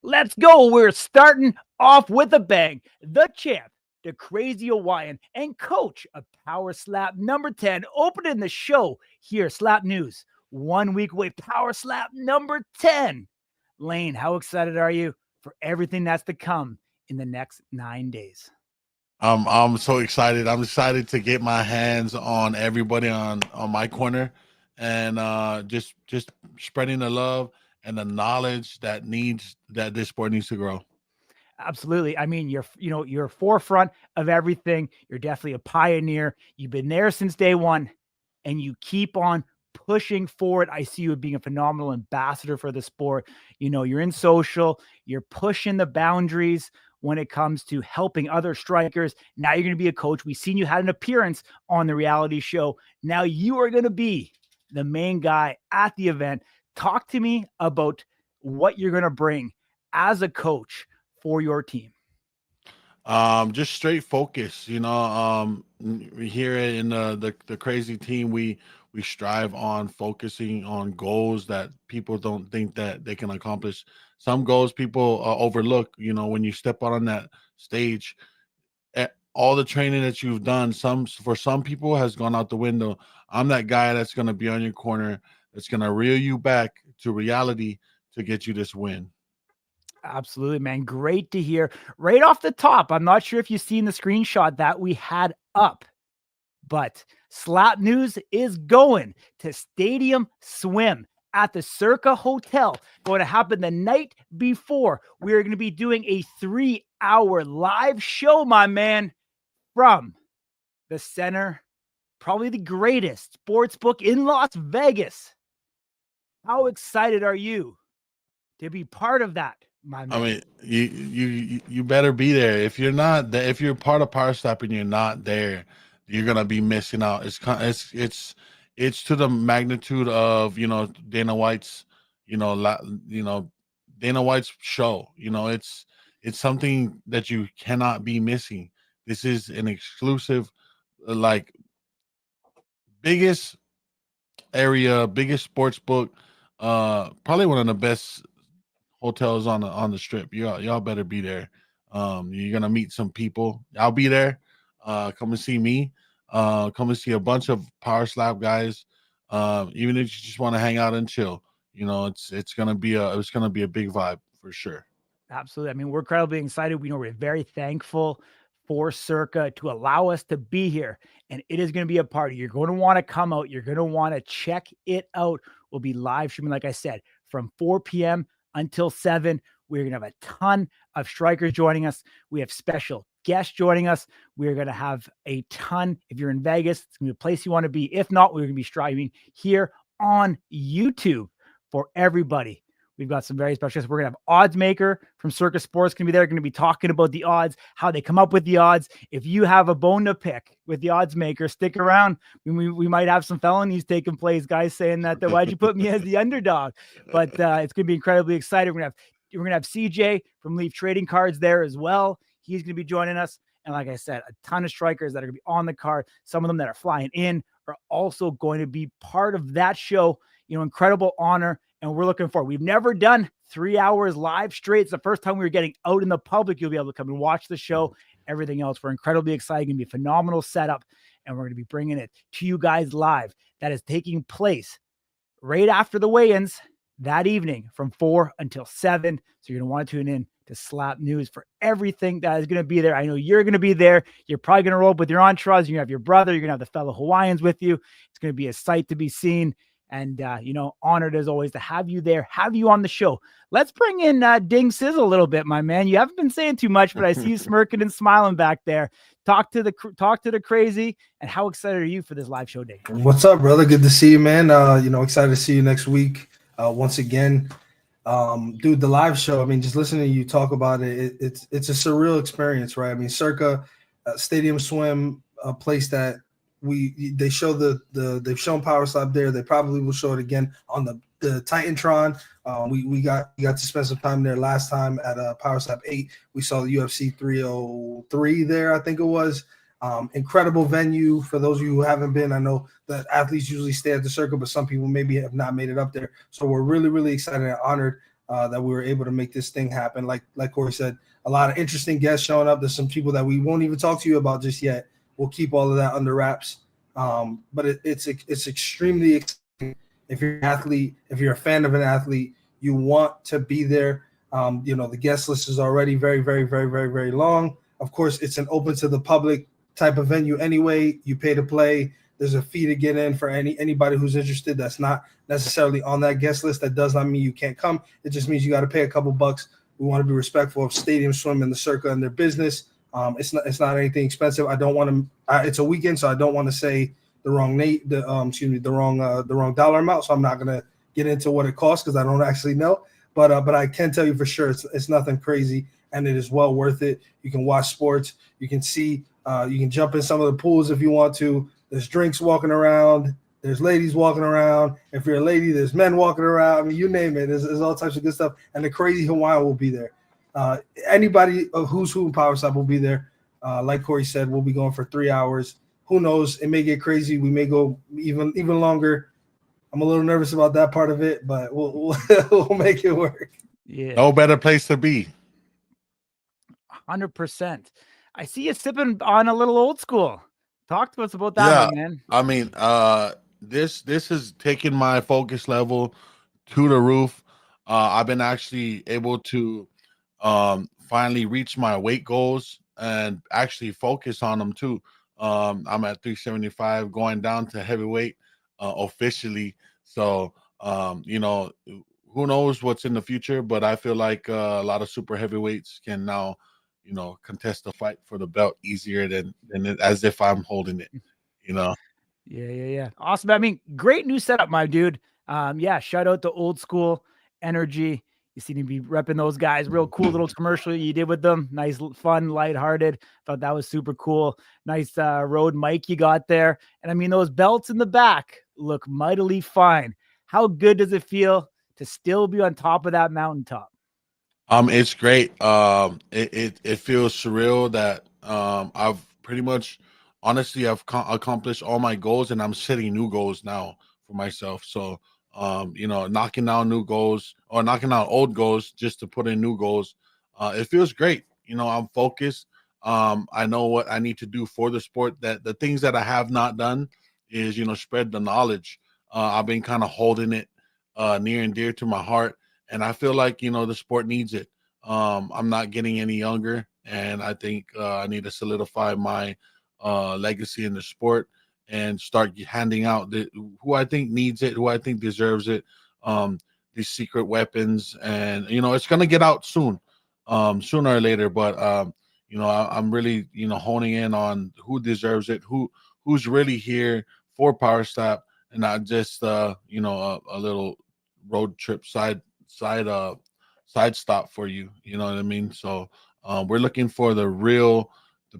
Let's go. We're starting off with a bang. The champ, the crazy Hawaiian, and coach of Power Slap number 10, opening the show here. Slap News, 1 week away. Power Slap number 10. Lane, how excited are you for everything that's to come in the next 9 days? I'm so excited. I'm excited to get my hands on everybody on my corner, and just spreading the love and the knowledge that this sport needs to grow. Absolutely. I mean, you're forefront of everything. You're definitely a pioneer. You've been there since day one, and you keep on pushing forward. I see you being a phenomenal ambassador for the sport. You're in social, you're pushing the boundaries when it comes to helping other strikers. Now you're going to be a coach. We've seen you had an appearance on the reality show. Now you are going to be the main guy at the event. Talk to me about what you're going to bring as a coach for your team. Just straight focus. Here in the crazy team, we strive on focusing on goals that people don't think that they can accomplish. Some goals people overlook. When you step out on that stage, all the training that you've done, for some people has gone out the window. I'm that guy that's going to be on your corner, that's going to reel you back to reality to get you this win. Absolutely, man. Great to hear. Right off the top, I'm not sure if you've seen the screenshot that we had up, but Slap News is going to Stadium Swim at the Circa Hotel. Going to happen the night before. We're going to be doing a 3-hour live show, my man, from the center, probably the greatest sports book in Las Vegas. How excited are you to be part of that? I mean, you better be there. If you're not there, if you're part of Power Slap and you're not there, you're gonna be missing out. It's to the magnitude of Dana White's Dana White's show. It's something that you cannot be missing. This is an exclusive, like biggest sports book, probably one of the best hotels on the strip. Y'all better be there. You're gonna meet some people. I'll be there. Come and see me. Come and see a bunch of Power Slap guys. Even if you just want to hang out and chill, it's gonna be a big vibe for sure. Absolutely. I mean, we're incredibly excited. We're very thankful for Circa to allow us to be here, and it is going to be a party. You're going to want to come out. You're going to want to check it out. We'll be live streaming, like I said, from 4 p.m. until 7. We're going to have a ton of strikers joining us. We have special guests joining us. We're going to have a ton. If you're in Vegas, it's going to be a place you want to be. If not, we're going to be streaming here on YouTube for everybody. We've got some very special guests. We're going to have Odds Maker from Circa Sports going to be there. Going to be talking about the odds, how they come up with the odds. If you have a bone to pick with the Odds Maker, stick around. We might have some felonies taking place, guys saying that why'd you put me as the underdog? But it's going to be incredibly exciting. We're going to have CJ from Leaf Trading Cards there as well. He's going to be joining us. And like I said, a ton of strikers that are going to be on the card. Some of them that are flying in are also going to be part of that show. Incredible honor. And we're looking forward. We've never done 3 hours live straight. It's the first time we were getting out in the public. You'll be able to come and watch the show, everything else. We're incredibly excited. It's going to be a phenomenal setup. And we're going to be bringing it to you guys live. That is taking place right after the weigh-ins that evening from 4 until 7. So you're going to want to tune in to Slap News for everything that is going to be there. I know you're going to be there. You're probably going to roll up with your entourage. You're going to have your brother. You're going to have the fellow Hawaiians with you. It's going to be a sight to be seen. And, honored as always to have you there, have you on the show. Let's bring in Ding Sizzle a little bit, my man. You haven't been saying too much, but I see you smirking and smiling back there. Talk to the crazy, and how excited are you for this live show day? What's up, brother? Good to see you, man. Excited to see you next week once again. Dude, the live show, I mean, just listening to you talk about it, it's a surreal experience, right? I mean, Circa Stadium Swim, a place that they've shown Power Slap there. They probably will show it again on the Titantron. We got to spend some time there last time at Power Slap 8. We saw the UFC 303 there, I think it was. Incredible venue for those of you who haven't been. I know that athletes usually stay at the Circle, but some people maybe have not made it up there. So we're really, really excited and honored that we were able to make this thing happen. Like Corey said, a lot of interesting guests showing up. There's some people that we won't even talk to you about just yet. We'll keep all of that under wraps. But it's extremely exciting. If you're an athlete, if you're a fan of an athlete, you want to be there. The guest list is already very, very, very, very, very long. Of course, it's an open to the public type of venue anyway. You pay to play. There's a fee to get in for anybody who's interested. That's not necessarily on that guest list. That does not mean you can't come. It just means you got to pay a couple bucks. We want to be respectful of Stadium Swim and the Circa and their business. It's not anything expensive. I don't want to. It's a weekend, so I don't want to say the wrong the wrong dollar amount. So I'm not gonna get into what it costs because I don't actually know. But I can tell you for sure it's nothing crazy, and it is well worth it. You can watch sports. You can see. You can jump in some of the pools if you want to. There's drinks walking around. There's ladies walking around. If you're a lady, there's men walking around. I mean, you name it. There's all types of good stuff. And the Crazy Hawaiian will be there. Anybody who's who in Power Stop will be there. Like Corey said, we'll be going for 3 hours. Who knows? It may get crazy. We may go even longer. I'm a little nervous about that part of it, but we'll make it work. Yeah. No better place to be. 100%. I see you sipping on a little old school. Talk to us about that, my man. I mean, this has taken my focus level to the roof. I've been actually able to finally reach my weight goals and actually focus on them too. I'm at 375, going down to heavyweight officially. So, who knows what's in the future, but I feel like a lot of super heavyweights can now contest the fight for the belt easier than as if I'm holding it, Yeah. Awesome. I mean, great new setup, my dude. Shout out to Old School Energy. You seem to be repping those guys. Real cool little commercial you did with them. Nice, fun, lighthearted. Thought that was super cool. Nice road mic you got there. And I mean, those belts in the back look mightily fine. How good does it feel to still be on top of that mountaintop? It's great. It feels surreal that I've pretty much, honestly, I've accomplished all my goals, and I'm setting new goals now for myself. So, knocking down new goals or knocking out old goals just to put in new goals, it feels great. I'm focused. I know what I need to do for the sport. That the things that I have not done is, spread the knowledge. I've been kind of holding it near and dear to my heart. And I feel like, the sport needs it. I'm not getting any younger, and I think I need to solidify my legacy in the sport and start handing out who I think needs it, who I think deserves it, these secret weapons. And, it's going to get out soon, sooner or later. But, I'm really, honing in on who deserves it, who's really here for Power Stop, and not just, a little road trip side stop for you. You know what I mean? So we're looking for the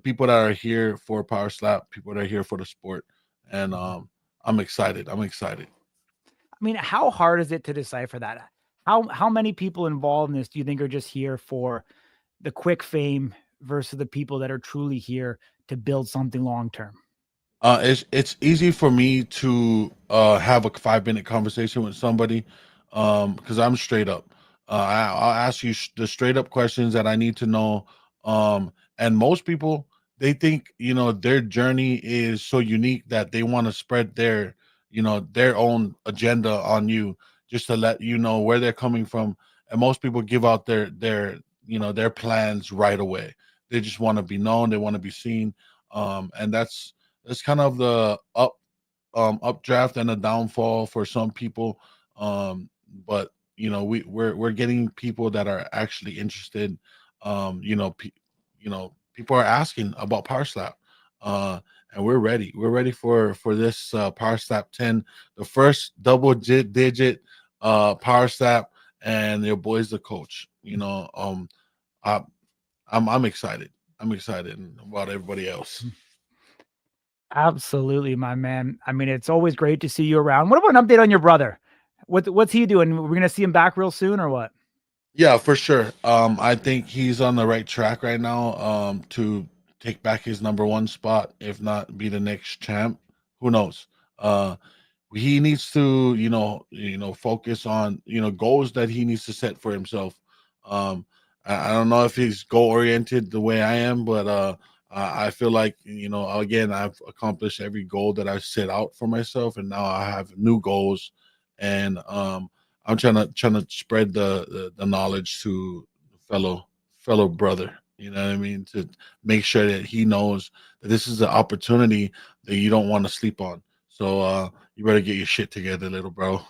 people that are here for Power Slap, people that are here for the sport. And I'm excited. I mean, how hard is it to decipher that? How many people involved in this do you think are just here for the quick fame versus the people that are truly here to build something long term? It's easy for me to have a 5-minute conversation with somebody because I'm straight up. I'll ask you the straight up questions that I need to know. And most people, they think, their journey is so unique that they want to spread their own agenda on you just to let you know where they're coming from. And most people give out their plans right away. They just want to be known. They want to be seen. And that's kind of the updraft and a downfall for some people. But we're getting people that are actually interested. People are asking about Power Slap, and we're ready. We're ready for this Power Slap 10, the first double-digit Power Slap, and your boy's the coach. I'm excited. I'm excited about everybody else. Absolutely, my man. I mean, it's always great to see you around. What about an update on your brother? What's he doing? We're gonna see him back real soon, or what? Yeah, for sure. I think he's on the right track right now to take back his number one spot, if not be the next champ. Who knows? he needs to, focus on, goals that he needs to set for himself. Um, I don't know if he's goal oriented the way I am, but I feel like, again, I've accomplished every goal that I set out for myself, and now I have new goals, and I'm trying to spread the knowledge to fellow brother. You know what I mean? To make sure that he knows that this is an opportunity that you don't want to sleep on. So you better get your shit together, little bro.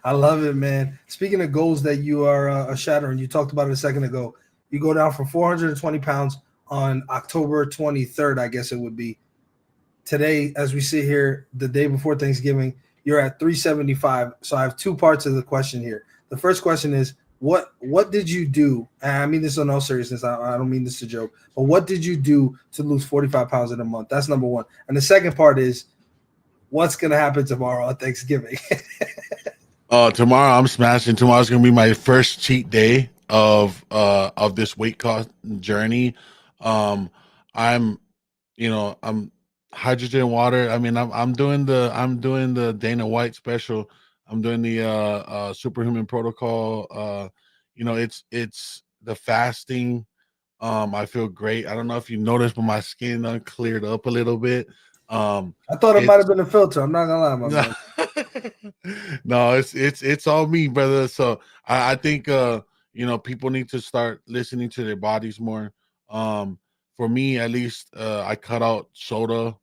I love it, man. Speaking of goals that you are shattering, you talked about it a second ago. You go down from 420 pounds on October 23rd, I guess it would be. Today, as we sit here, the day before Thanksgiving, you're at 375. So I have two parts of the question here. The first question is, what did you do? And I mean this in all seriousness. I don't mean this to joke, but what did you do to lose 45 pounds in a month? That's number one. And the second part is, what's going to happen tomorrow on Thanksgiving? Tomorrow I'm smashing. Tomorrow's gonna be my first cheat day of this weight cost journey. Um, I'm I'm hydrogen water. I mean, I'm doing the Dana White special. I'm doing the superhuman protocol. It's the fasting. I feel great. I don't know if you noticed, but my skin cleared up a little bit. I thought it might have been a filter. I'm not gonna lie, my No, man. no, it's all me, brother. So I think people need to start listening to their bodies more. For me at least, I cut out soda,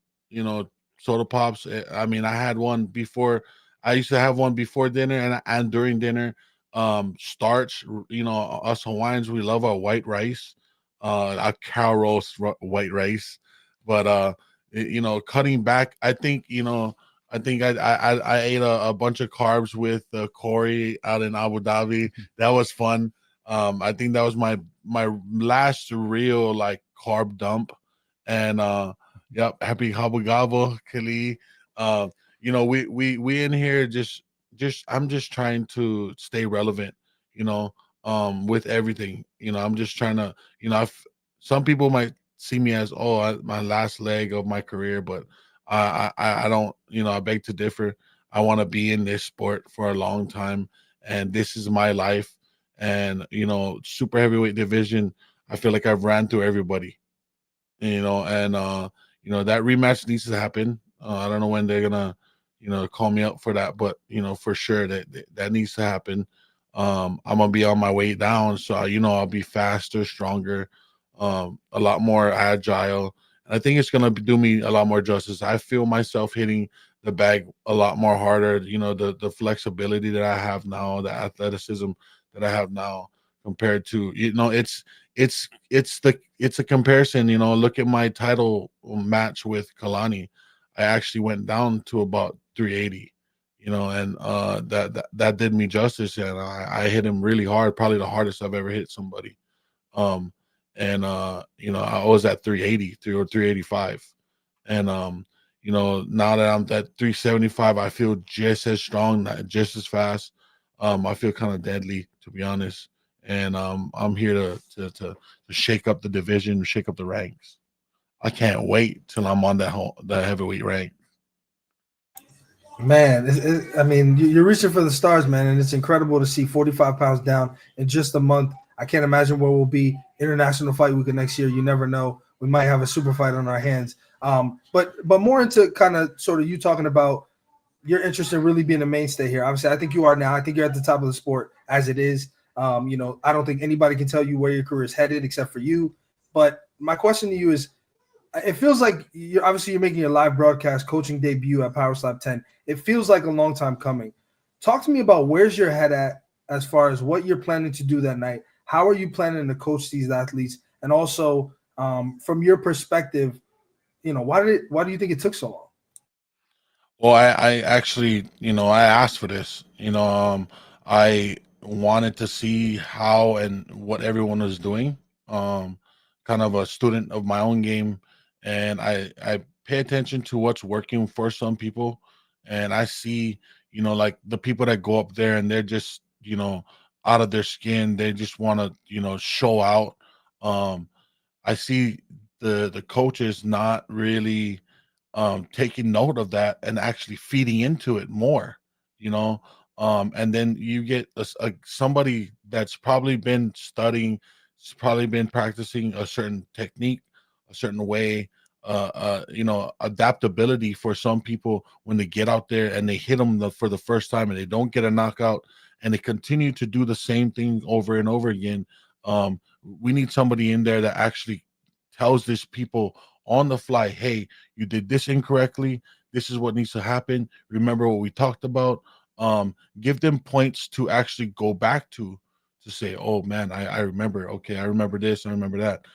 soda pops. I mean, I had one before. I used to have one before dinner and during dinner. Starch. Us Hawaiians, we love our white rice, our cow roast white rice, but cutting back. I think I ate a bunch of carbs with Corey out in Abu Dhabi. That was fun. I think that was my last real like carb dump. And yep, happy hobble gobble, Kali. We in here just I'm just trying to stay relevant, with everything. I'm just trying to, some people might see me as my last leg of my career, but I don't, I beg to differ. I want to be in this sport for a long time, and this is my life. And super heavyweight division, I feel like I've ran through everybody. And that rematch needs to happen. I don't know when they're gonna, call me up for that, but for sure that needs to happen. I'm gonna be on my way down, so I'll be faster, stronger, a lot more agile. I think it's gonna do me a lot more justice. I feel myself hitting the bag a lot more harder. The flexibility that I have now, the athleticism that I have now, compared to it's a comparison. Look at my title match with Kalani. I actually went down to about 380. And that did me justice, and I hit him really hard, probably the hardest I've ever hit somebody. Um, and I was at 383 or 385, and now that I'm at 375, I feel just as strong, just as fast. I feel kind of deadly, to be honest, and I'm here to shake up the division, shake up the ranks. I can't wait till I'm on that heavyweight rank. Man, I mean, you're reaching for the stars, man, and it's incredible to see 45 pounds down in just a month. I can't imagine where we'll be international fight week next year. You never know. We might have a super fight on our hands. But more into kind of sort of you talking about your interest in really being a mainstay here. Obviously, I think you are now. I think you're at the top of the sport as it is. I don't think anybody can tell you where your career is headed except for you. But my question to you is, it feels like you're making your live broadcast coaching debut at Power Slap 10. It feels like a long time coming. Talk to me about where's your head at as far as what you're planning to do that night. How are you planning to coach these athletes? And also, from your perspective, why do you think it took so long? Well, I actually, I asked for this. I wanted to see how and what everyone was doing. Kind of a student of my own game, and I pay attention to what's working for some people, and I see, like the people that go up there and they're just, out of their skin. They just want to, show out. I see the coaches not really taking note of that and actually feeding into it more, you know. And then you get somebody that's probably been studying, probably been practicing a certain technique, a certain way, you know, adaptability for some people when they get out there and they hit them for the first time and they don't get a knockout and they continue to do the same thing over and over again. We need somebody in there that actually tells these people on the fly, hey, you did this incorrectly. This is what needs to happen. Remember what we talked about. Give them points to actually go back to say, oh man, I remember. Okay, I remember this. I remember that.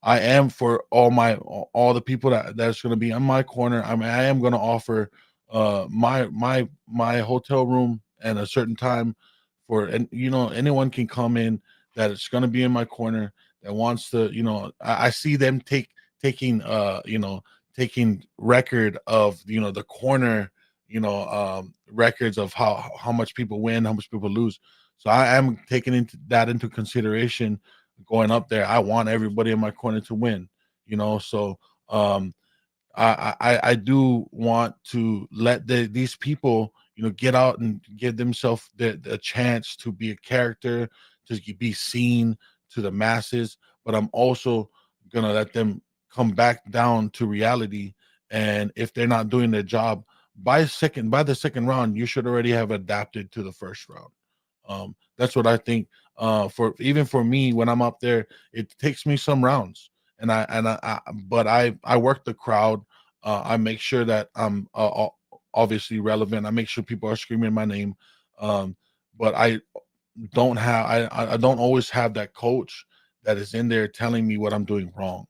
I am for all the people that's going to be in my corner. I mean, I am going to offer my hotel room and a certain time for, and you know, anyone can come in that it's going to be in my corner that wants to, you know, I see them taking you know, taking record of, you know, the corner, you know, records of how much people win, how much people lose. So I am taking into consideration going up there. I want everybody in my corner to win, you know. So I do want to let these people, you know, get out and give themselves the chance to be a character, to be seen to the masses. But I'm also gonna let them come back down to reality. And if they're not doing their job by the second round, you should already have adapted to the first round. That's what I think. For me, when I'm up there, it takes me some rounds, but I work the crowd. I make sure that I'm obviously relevant. I make sure people are screaming my name. But I don't always have that coach that is in there telling me what I'm doing wrong,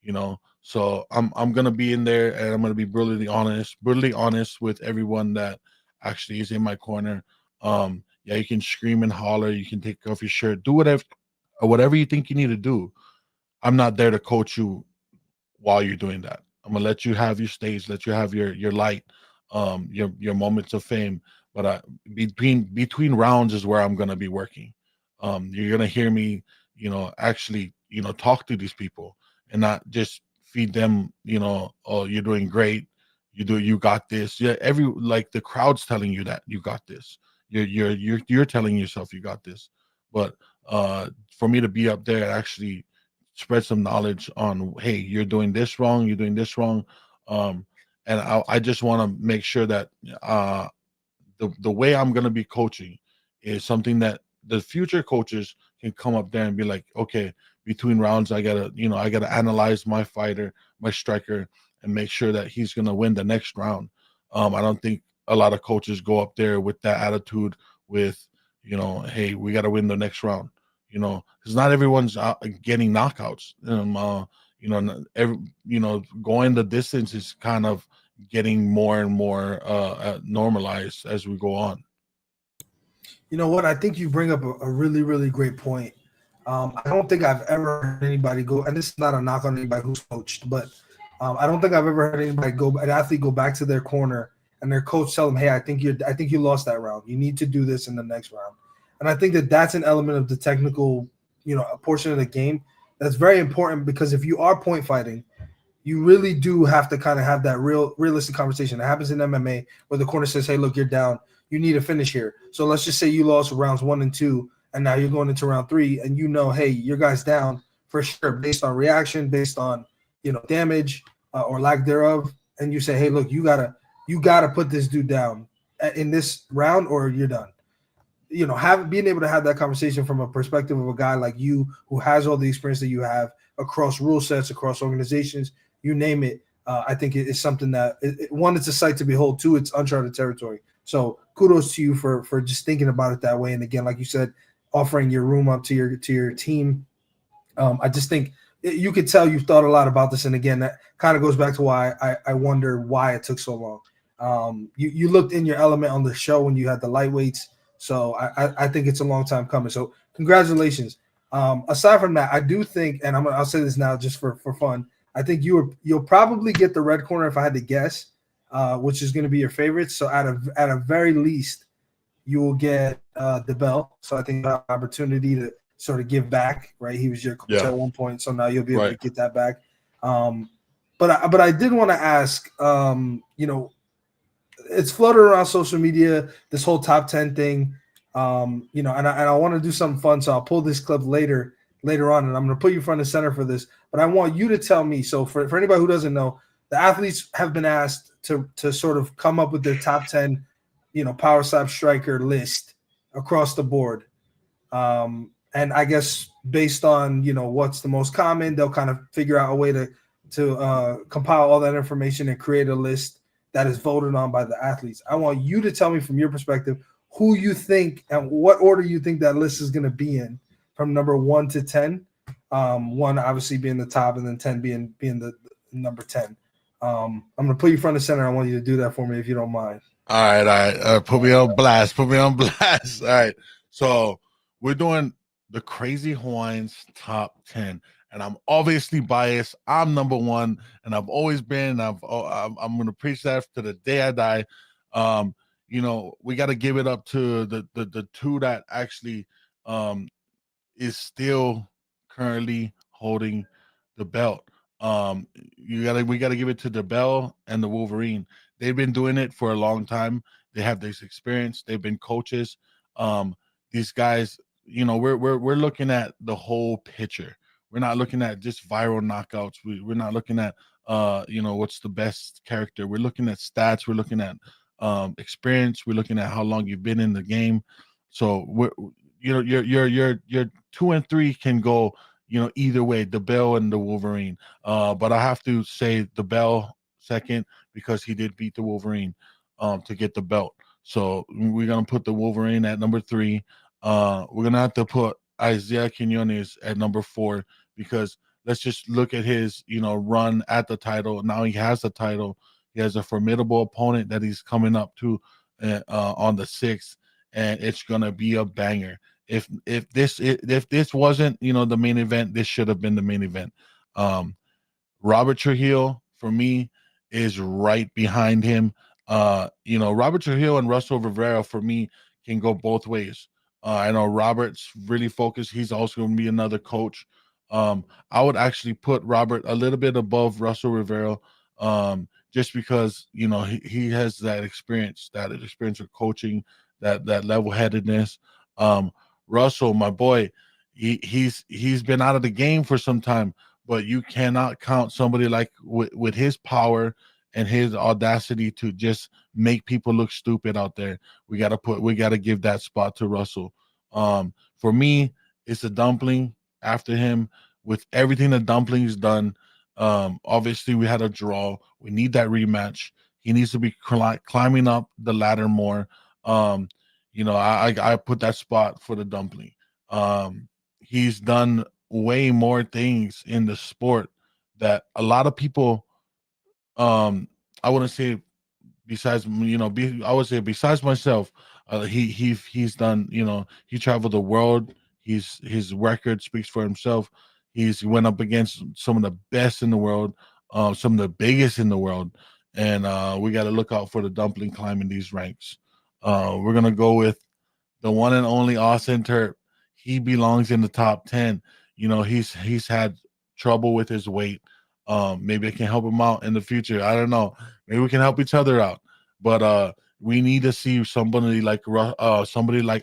you know. So I'm gonna be in there and I'm gonna be brutally honest with everyone that actually is in my corner. Yeah, you can scream and holler, you can take off your shirt, do whatever you think you need to do. I'm not there to coach you while you're doing that. I'm gonna let you have your stage, let you have your light, your moments of fame. But between rounds is where I'm gonna be working. You're gonna hear me, you know, actually, you know, talk to these people and not just feed them, you know, oh, you're doing great, you got this. Yeah, like the crowd's telling you that you got this. You're telling yourself you got this. But for me to be up there and actually spread some knowledge on, hey, you're doing this wrong, you're doing this wrong. And I just want to make sure that the way I'm going to be coaching is something that the future coaches can come up there and be like, okay, between rounds, I gotta analyze my fighter, my striker, and make sure that he's going to win the next round. I don't think a lot of coaches go up there with that attitude with, you know, hey, we got to win the next round, you know, because not everyone's getting knockouts. You know, going the distance is kind of getting more and more normalized as we go on. You know what? I think you bring up a really, really great point. I don't think I've ever heard anybody go, and this is not a knock on anybody who's coached, but I don't think I've ever heard an athlete go back to their corner and their coach tell them, "Hey, I think you lost that round. You need to do this in the next round." And I think that that's an element of the technical, you know, a portion of the game that's very important, because if you are point fighting, you really do have to kind of have that realistic conversation. It happens in MMA where the corner says, "Hey, look, you're down. You need to finish here." So let's just say you lost rounds 1 and 2, and now you're going into round 3, and you know, hey, your guy's down for sure based on reaction, based on, you know, damage or lack thereof, and you say, "Hey, look, you gotta put this dude down in this round, or you're done." You know, being able to have that conversation from a perspective of a guy like you who has all the experience that you have across rule sets, across organizations, you name it. I think it is something that one, it's a sight to behold. Two, it's uncharted territory. So kudos to you for just thinking about it that way. And again, like you said, offering your room up to your team. I just think you could tell you've thought a lot about this. And again, that kind of goes back to why I wonder why it took so long. You looked in your element on the show when you had the lightweights. So I think it's a long time coming. So congratulations. Aside from that, I do think, and I'll say this now just for fun, I think you'll probably get the red corner if I had to guess, which is going to be your favorite. So at a very least, you will get the bell. So I think you have an opportunity to sort of give back, right? He was your coach at one point, so now you'll be able to get that back. But I did want to ask, it's floated around social media, this whole top 10 thing, and I want to do something fun, so I'll pull this clip later on, and I'm going to put you front and center for this. But I want you to tell me. So for anybody who doesn't know, the athletes have been asked to sort of come up with their top 10, power slap striker list across the board. And I guess based on what's the most common, they'll kind of figure out a way to compile all that information and create a list that is voted on by the athletes. I want you to tell me from your perspective who you think and what order you think that list is going to be in, from number 1 to 10. 1 obviously being the top, and then 10 being the number 10. I'm going to put you front and center. I want you to do that for me if you don't mind. All right. Put me on blast. All right. So we're doing the Crazy Hawaiians top 10. And I'm obviously biased. I'm number 1, and I've always been. I'm going to preach that to the day I die. We got to give it up to the 2 that actually is still currently holding the belt. We got to give it to the Bell and the Wolverine. They've been doing it for a long time. They have this experience. They've been coaches. These guys, we're looking at the whole picture. We're not looking at just viral knockouts. We're not looking at what's the best character. We're looking at stats. We're looking at experience. We're looking at how long you've been in the game. So your 2 and 3 can go either way, the Bell and the Wolverine. But I have to say the Bell second, because he did beat the Wolverine to get the belt. So we're gonna put the Wolverine at number 3. We're gonna have to put Isaiah Quinones at number 4, because let's just look at his run at the title. Now he has the title. He has a formidable opponent that he's coming up to on the 6th, and it's gonna be a banger. If this wasn't the main event, this should have been the main event. Robert Trujillo for me is right behind him. Robert Trujillo and Russell Rivera for me can go both ways. I know Robert's really focused. He's also going to be another coach. I would actually put Robert a little bit above Russell Rivera, just because he has that experience with coaching, that level-headedness. Russell, my boy, he's been out of the game for some time, but you cannot count somebody like with his power and his audacity to just make people look stupid out there. We got to give that spot to Russell. For me, it's a Dumpling after him. With everything the Dumpling's done, obviously we had a draw. We need that rematch. He needs to be climbing up the ladder more. I put that spot for the Dumpling. He's done way more things in the sport that a lot of people, I wouldn't say besides myself, he's done, he traveled the world. His record speaks for himself. He's went up against some of the best in the world, some of the biggest in the world, and we got to look out for the Dumpling climbing these ranks. We're gonna go with the one and only Austin Terp. He belongs in the top 10. He's had trouble with his weight. Maybe I can help him out in the future. I don't know. Maybe we can help each other out. But we need to see somebody like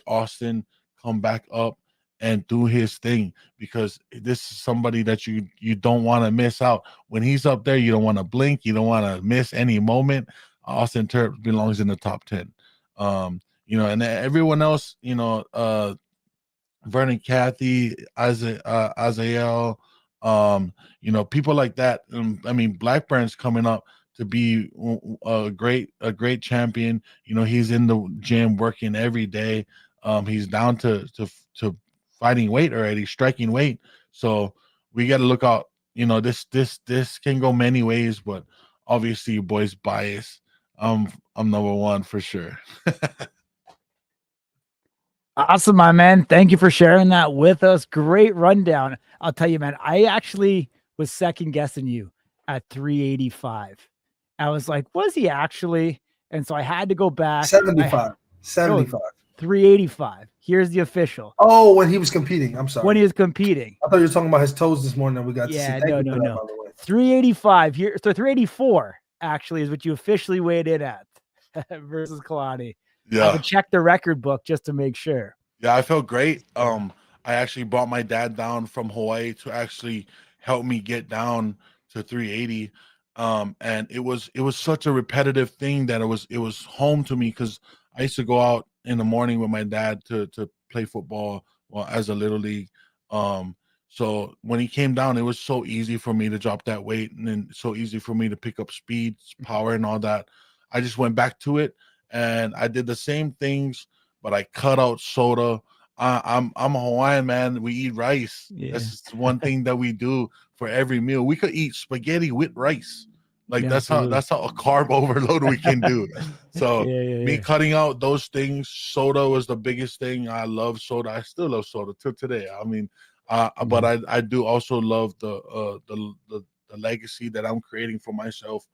Austin come back up and do his thing, because this is somebody that you don't want to miss out. When he's up there, you don't want to blink. You don't want to miss any moment. Austin Terp belongs in the top 10. And everyone else, Vern Cathey, Azael, people like that. Blackburn's coming up to be a great champion. He's in the gym working every day. He's down to fighting weight already, striking weight. So we got to look out. This can go many ways, but obviously your boy's biased. I'm number 1 for sure. Awesome, my man. Thank you for sharing that with us. Great rundown. I'll tell you, man, I actually was second guessing you at 385. I was like, was he actually? And so I had to go back. 75. 385. Here's the official. Oh, when he was competing. I'm sorry. When he was competing. I thought you were talking about his toes this morning. And we got no. 385 here. So 384 actually is what you officially weighed in at versus Kalani. I Yeah. would check the record book just to make sure. Yeah, I felt great. I actually brought my dad down from Hawaii to actually help me get down to 380. And it was such a repetitive thing that it was home to me because I used to go out in the morning with my dad to play football, well, as a little league. So when he came down, it was so easy for me to drop that weight, and then so easy for me to pick up speed, power, and all that. I just went back to it, and I did the same things, but I cut out soda. I'm a Hawaiian, man. We eat rice. Yeah. That's just one thing that we do for every meal. We could eat spaghetti with rice. Like Yeah, that's absolutely. how a carb overload we can do. So me Yeah. cutting out those things, soda was the biggest thing. I love soda. I still love soda till today. I mean, but I do also love the legacy that I'm creating for myself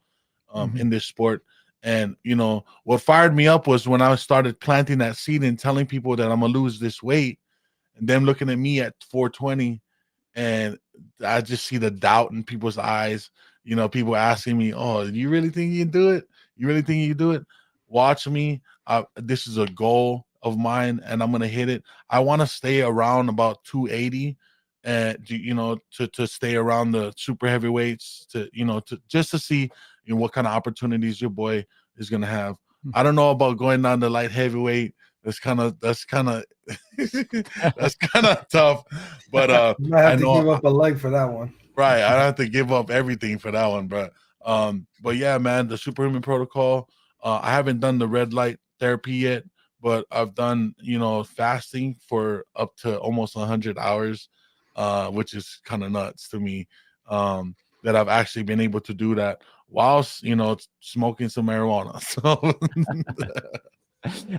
in this sport. And you know what fired me up was when I started planting that seed and telling people that I'm gonna lose this weight, and them looking at me at 420, and I just see the doubt in people's eyes. You know, people asking me, "Oh, you really think you can do it? You really think you can do it? Watch me. This is a goal of mine, and I'm gonna hit it. I want to stay around about 280, and you know, to stay around the super heavyweights, to just to see what kind of opportunities your boy is gonna have. I don't know about going down to light heavyweight. That's kind of that's kind of tough, but You might have I to know give up a leg for that one. right. I have to give up everything for that one, but yeah, man, the superhuman protocol. I haven't done the red light therapy yet, but I've done fasting for up to almost 100 hours, which is kind of nuts to me. That I've actually been able to do that whilst smoking some marijuana. So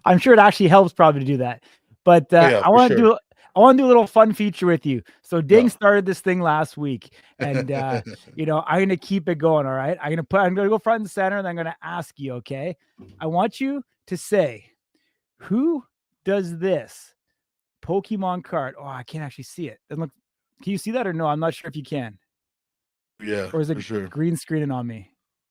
I'm sure it actually helps probably to do that. But yeah, I for want to sure. do a little fun feature with you. So Ding Yeah. started this thing last week, and I'm going to keep it going. All right, I'm going to go front and center, and I'm going to ask you. Okay, I want you to say, who does this Pokemon card? Oh, I can't actually see it. Doesn't look. Can you see that or no? I'm not sure if you can. Yeah, Or is for it sure. green screening on me?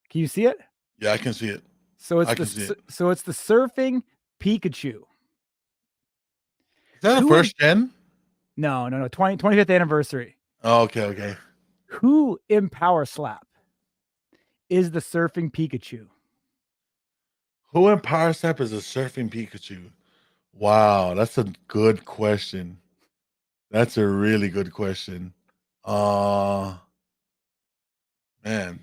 Can you see it? Yeah, I can see it. So it's I can see it. so it's the surfing Pikachu. Is that a Who first gen? No. 25th anniversary. Oh, okay. Who in Power Slap is the surfing Pikachu? Who in Power Step is a surfing Pikachu? Wow, that's a good question. That's a really good question. Man. I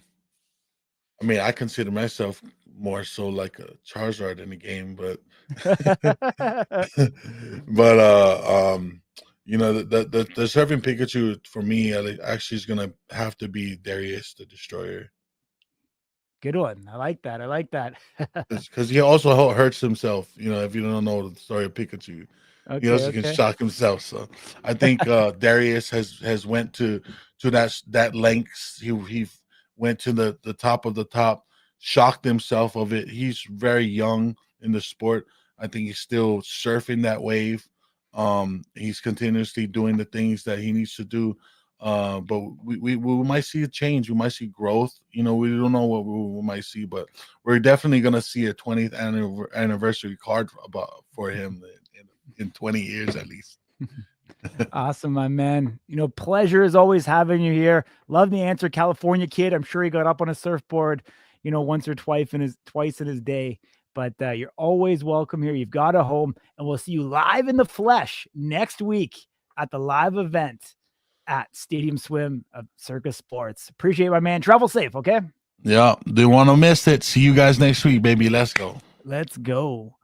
mean, I consider myself more so like a Charizard in the game, but but the surfing Pikachu for me actually is gonna have to be Darius the Destroyer. Good one. I like that. Because he also hurts himself. If you don't know the story of Pikachu, he also can Okay. shock himself. So I think Darius has went to that lengths. He went to the top of the top, shocked himself of it. He's very young in the sport. I think he's still surfing that wave. He's continuously doing the things that he needs to do. But we might see a change. We might see growth. We don't know what we might see, but we're definitely going to see a 20th anniversary card for him in 20 years at least. Awesome, my man. Pleasure is always having you here. Love the answer, California kid. I'm sure he got up on a surfboard, once or twice in his day. But you're always welcome here. You've got a home, and we'll see you live in the flesh next week at the live event at Stadium Swim of Circa Sports. Appreciate it, my man. Travel safe, okay? Yeah, don't want to miss it. See you guys next week, baby. Let's go. Let's go.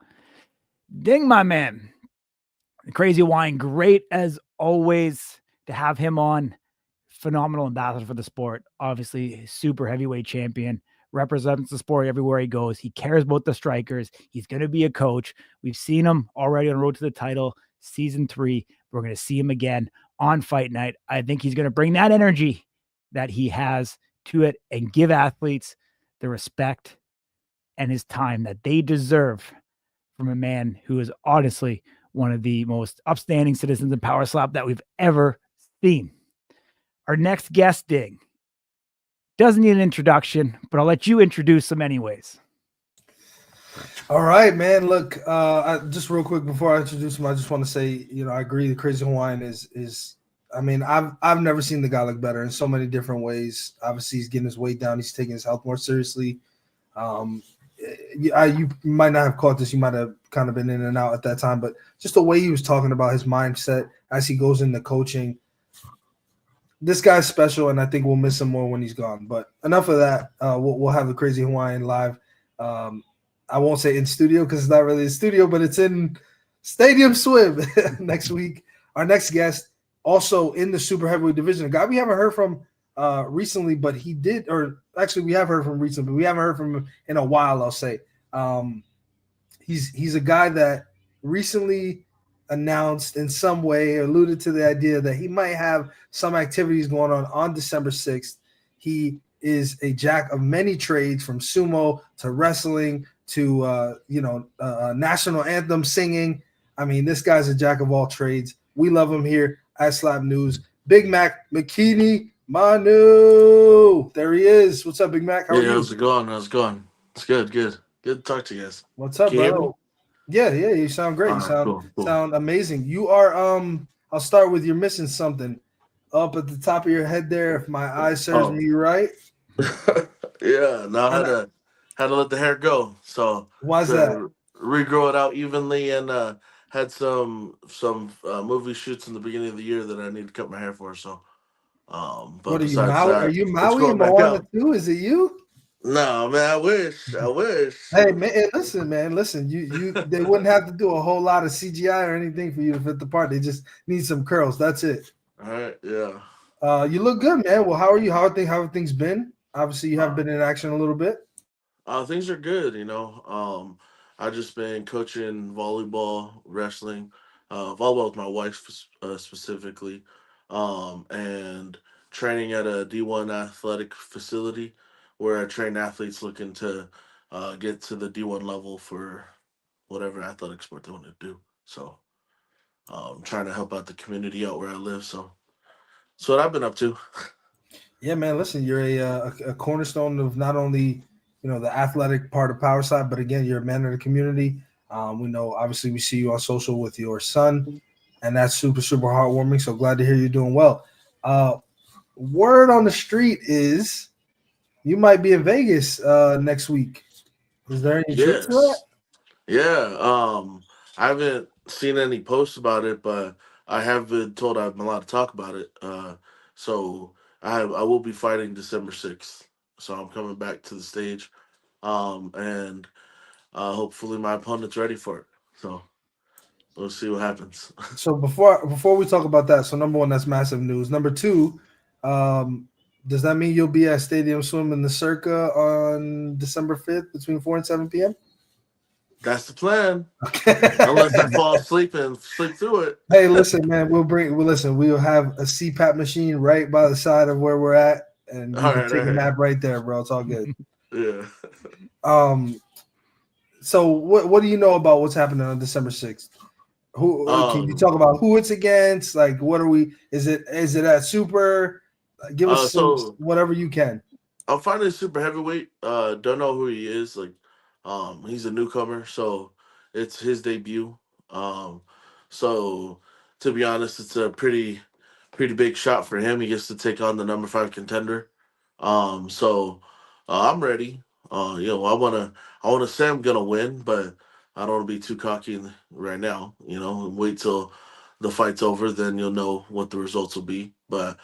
Ding, my man. Crazy Wine, great as always to have him on. Phenomenal ambassador for the sport. Obviously, super heavyweight champion. Represents the sport everywhere he goes. He cares about the strikers. He's going to be a coach. We've seen him already on road to the title, season 3. We're going to see him again on fight night. I think he's going to bring that energy that he has to it and give athletes the respect and his time that they deserve from a man who is honestly one of the most upstanding citizens in Power Slap that we've ever seen. Our next guest, Ding, doesn't need an introduction, but I'll let you introduce him anyways. All right, man. Look, just real quick before I introduce him, I just want to say, I agree. The Crazy Hawaiian is. I mean, I've never seen the guy look better in so many different ways. Obviously, he's getting his weight down. He's taking his health more seriously. You might not have caught this. You might have kind of been in and out at that time, but just the way he was talking about his mindset as he goes into coaching. This guy's special, and I think we'll miss him more when he's gone. But enough of that. We'll have the Crazy Hawaiian live. I won't say in studio because it's not really a studio, but it's in Stadium Swim next week. Our next guest, also in the super heavyweight division, a guy we haven't heard from recently, but he did, or actually we have heard from recently, but we haven't heard from him in a while, I'll say. He's a guy that recently announced in some way, alluded to the idea that he might have some activities going on December 6th. He is a jack of many trades, from sumo to wrestling to national anthem singing. I mean, this guy's a jack of all trades. We love him here at Slap News. Big Mac McKinney Manu. There he is. What's up, Big Mac? How are you? How's it going? It's good. Good to talk to you guys. What's up, Can you hear brother? me? Yeah, you sound great. You Cool. sound amazing. You are I'll start with, you're missing something up at the top of your head there, if my eye serves me right. Yeah, no, I had to let the hair go. So Why's that? Regrow it out evenly, and had some movie shoots in the beginning of the year that I need to cut my hair for. So but What are you, besides Maui? that, Are you it's Maui going and back Moana out. too? Is it you? No, man, I wish. Hey, man, listen. You they wouldn't have to do a whole lot of CGI or anything for you to fit the part. They just need some curls. That's it. All right, yeah. You look good, man. Well, how are you? How have things been? Obviously, you have been in action a little bit. Things are good, I've just been coaching volleyball, wrestling, volleyball with my wife specifically, and training at a D1 athletic facility where I train athletes looking to get to the D1 level for whatever athletic sport they want to do. So, trying to help out the community out where I live. So, that's what I've been up to. Yeah, man. Listen, you're a cornerstone of not only the athletic part of Power Side, but again, you're a man of the community. We know, obviously, we see you on social with your son, and that's super, super heartwarming. So glad to hear you're doing well. Word on the street is you might be in Vegas next week. Is there any truth to that? Yeah. I haven't seen any posts about it, but I have been told I'm allowed to talk about it. So I will be fighting December 6th. So I'm coming back to the stage. And hopefully my opponent's ready for it. So we'll see what happens. So before we talk about that, so number one, that's massive news. Number two, does that mean you'll be at Stadium Swim in the Circa on December 5th between 4 and 7 p.m.? That's the plan. Okay. Unless I fall asleep and sleep through it. Hey, listen, man, we'll have a CPAP machine right by the side of where we're at, and you can take a nap right there, bro. It's all good. Yeah. So what do you know about what's happening on December 6th? Who can you talk about who it's against? Like, what are we? Is it at Super? Give us whatever you can. I'm fighting a super heavyweight. Don't know who he is. Like, he's a newcomer, so it's his debut. So to be honest, it's a pretty big shot for him. He gets to take on the number 5 contender. So I'm ready. I wanna say I'm gonna win, but I don't want to be too cocky right now. Wait till the fight's over, then you'll know what the results will be. But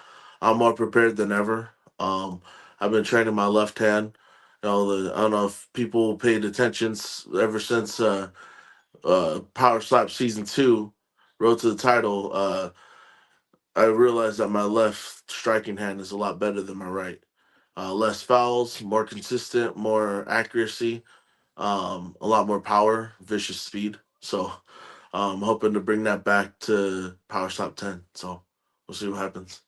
I'm more prepared than ever. I've been training my left hand. I don't know if people paid attention ever since Power Slap Season 2, Road to the Title. I realized that my left striking hand is a lot better than my right. Less fouls, more consistent, more accuracy, a lot more power, vicious speed. So I'm hoping to bring that back to Power Slap 10. So we'll see what happens.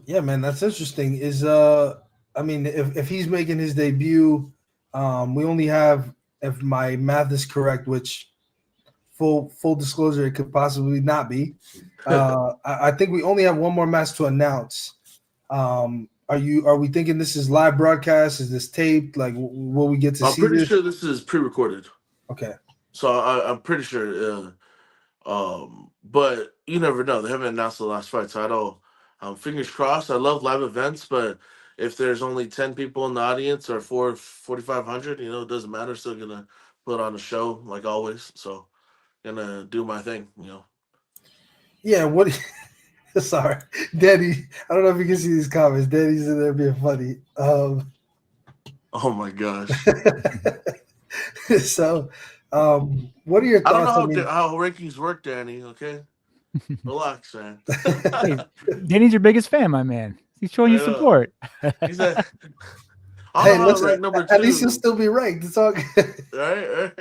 Yeah, man, that's interesting. If he's making his debut, we only have, if my math is correct, which full disclosure, it could possibly not be. I think we only have one more match to announce. Are we thinking this is live broadcast? Is this taped? Like, will we get to I'm see pretty this? sure this is pre-recorded. Okay. So I'm pretty sure. But you never know. They haven't announced the last fight, so I don't. Fingers crossed. I love live events, but if there's only 10 people in the audience or 4,500, it doesn't matter. Still gonna put on a show like always. So gonna do my thing. Yeah. What? Sorry, Danny. I don't know if you can see these comments. Danny's in there being funny. Oh my gosh. So, what are your I don't know thoughts? how rankings work, Danny. Okay, relax, man. Hey, Danny's your biggest fan, my man. He's showing you I know. support. He's a. I Hey, don't know how to listen, rank number 2. at least he'll still be ranked. It's all good. Right.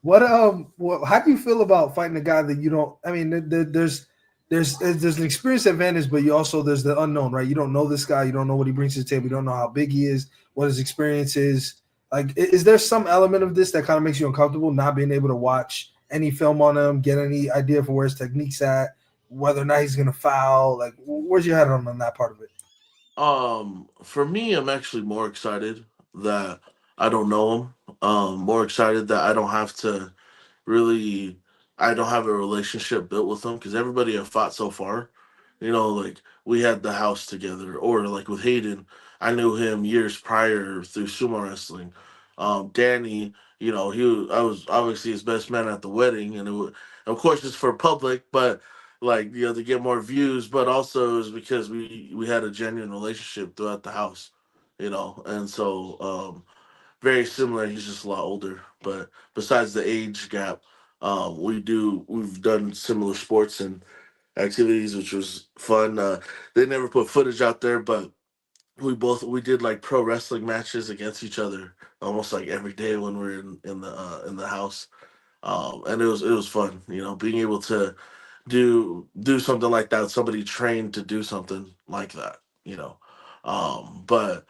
What how do you feel about fighting a guy that you don't? I mean, there's an experience advantage, but there's the unknown, right? You don't know this guy, you don't know what he brings to the table, you don't know how big he is, what his experience is. Like, is there some element of this that kind of makes you uncomfortable, not being able to watch any film on him, get any idea for where his technique's at, whether or not he's gonna foul? Like, where's your head on that part of it? For me, I'm actually more excited that I don't know him. More excited that really, I don't have a relationship built with him because everybody I've fought so far, like we had the house together, or like with Hayden, I knew him years prior through sumo wrestling. Danny, I was obviously his best man at the wedding, and of course, it's for public, but like to get more views, but also it was because we had a genuine relationship throughout the house, and so very similar. He's just a lot older, but besides the age gap, we've done similar sports and activities, which was fun. They never put footage out there, but we did like pro wrestling matches against each other almost like every day when we were in the house. And it was fun, being able to do something like that. Somebody trained to do something like that, But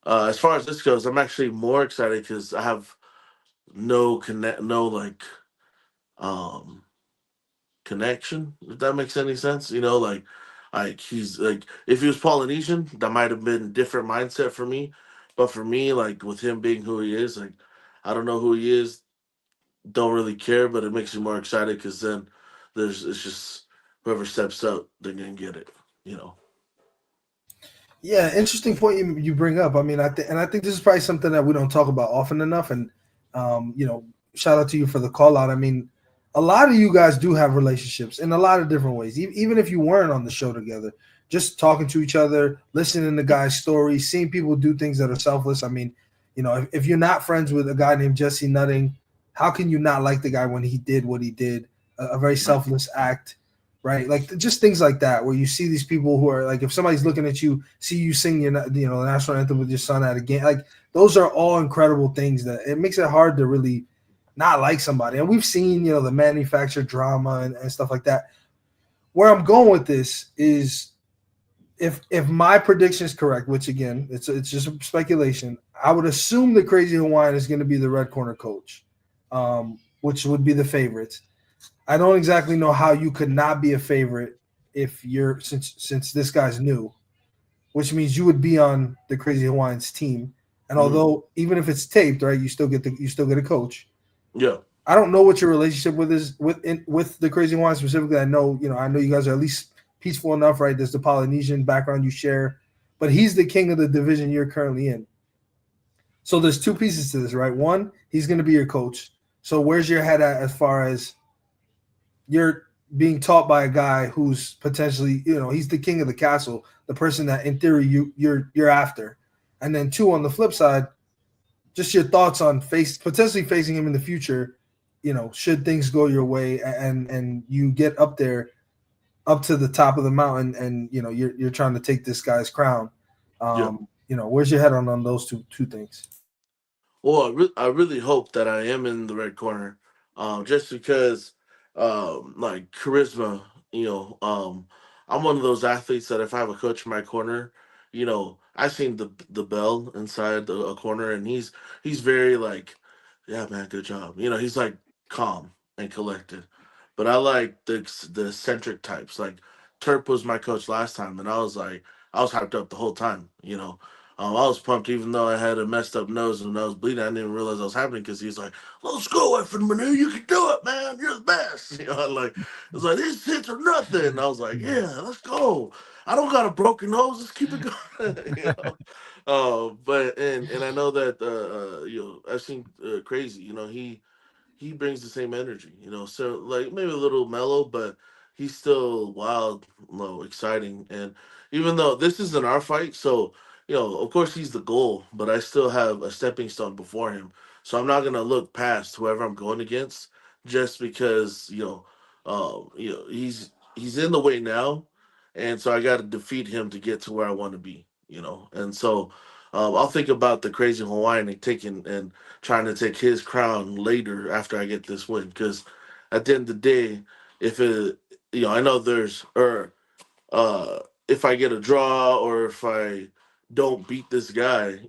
as far as this goes, I'm actually more excited because I have no like um connection. If that makes any sense, like he's like if he was Polynesian, that might have been a different mindset for me. But for me, like with him being who he is, like I don't know who he is, don't really care, but it makes me more excited because then it's just whoever steps up, they're gonna get it, Yeah, interesting point you bring up. I mean, I think this is probably something that we don't talk about often enough. And shout out to you for the call out. I mean, a lot of you guys do have relationships in a lot of different ways. Even if you weren't on the show together, just talking to each other, listening to guys' stories, seeing people do things that are selfless. I mean, if you're not friends with a guy named Jesse Nutting, how can you not like the guy when he did what he did? A very selfless act. Right, like just things like that, where you see these people who are like, if somebody's looking at you, see you sing the national anthem with your son at a game, like those are all incredible things that it makes it hard to really not like somebody. And we've seen the manufactured drama and stuff like that. Where I'm going with this is, if my prediction is correct, which again it's just speculation, I would assume the Crazy Hawaiian is going to be the red corner coach, which would be the favorite. I don't exactly know how you could not be a favorite if you're since this guy's new, which means you would be on the Crazy Hawaiians team. And although even if it's taped, right, you still get a coach. Yeah. I don't know what your relationship with the Crazy Hawaiians specifically. I know you guys are at least peaceful enough, right? There's the Polynesian background you share, but he's the king of the division you're currently in. So there's two pieces to this, right? One, he's going to be your coach. So where's your head at as far as you're being taught by a guy who's potentially, he's the king of the castle, the person that in theory you're after. And then two, on the flip side, just your thoughts on potentially facing him in the future, should things go your way and you get up there, up to the top of the mountain, and you're trying to take this guy's crown. Where's your head on those two things? Well, I really hope that I am in the red corner, just because, like charisma. I'm one of those athletes that if I have a coach in my corner, I've seen the bell inside a corner, and he's very like, yeah, man, good job. He's like calm and collected, but I like the eccentric types. Like Terp was my coach last time, and I was like, I was hyped up the whole time. I was pumped even though I had a messed up nose and I was bleeding. I didn't realize I was happening because he's like, "Let's go, effing Manu, you can do it, man. You're the best." Like it's like these hits are nothing. And I was like, "Yeah, let's go. I don't got a broken nose. Let's keep it going." But and I know that I've seen Crazy. He brings the same energy, so like maybe a little mellow, but he's still wild, exciting. And even though this isn't our fight, so of course he's the goal, but I still have a stepping stone before him. So I'm not gonna look past whoever I'm going against just because he's in the way now, and so I got to defeat him to get to where I want to be. And so I'll think about the Crazy Hawaiian and trying to take his crown later after I get this win. Because at the end of the day, if it, I know uh, if I get a draw or if I don't beat this guy,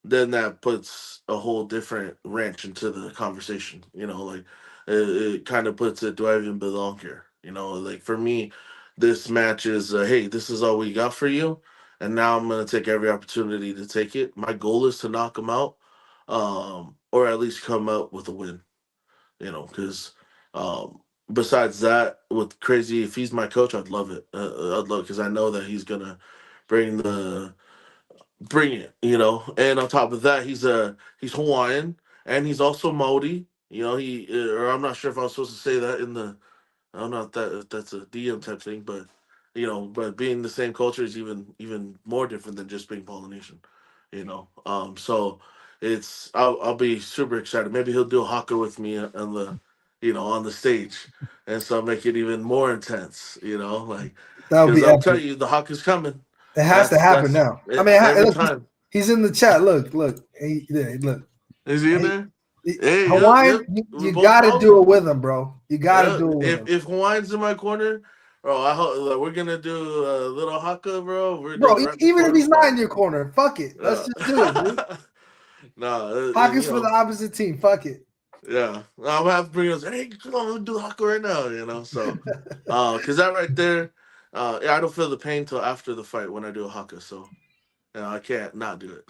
then that puts a whole different wrench into the conversation. Like it kind of puts it, do I even belong here? Like for me, this match is, hey, this is all we got for you. And now I'm going to take every opportunity to take it. My goal is to knock him out, or at least come out with a win, because besides that, with Crazy, if he's my coach, I'd love it. I'd love because I know that he's going to bring bring it, And on top of that, he's Hawaiian and he's also Maori. Or I'm not sure if I was supposed to say that in the. I don't know if that's a DM type thing, but but being the same culture is even more different than just being Polynesian. So I'll be super excited. Maybe he'll do a haka with me on the on the stage, and so make it even more intense. Like That would because be I'll epic. tell you, the haka's coming. It has to happen now. I mean, every look, time. he's in the chat. Look. Look. Is he in there? Hey, Hawaiian, you got to do it with him, bro. You got to do it with him. If Hawaiian's in my corner, bro, we're gonna do a little haka, bro. Even if he's not in your corner, fuck it. Let's just do it, dude. No, haka's for the opposite team. Fuck it. Yeah, I'm gonna have to bring us. Hey, come on, we'll do haka right now. So, because that right there, I don't feel the pain till after the fight when I do a haka. So, I can't not do it.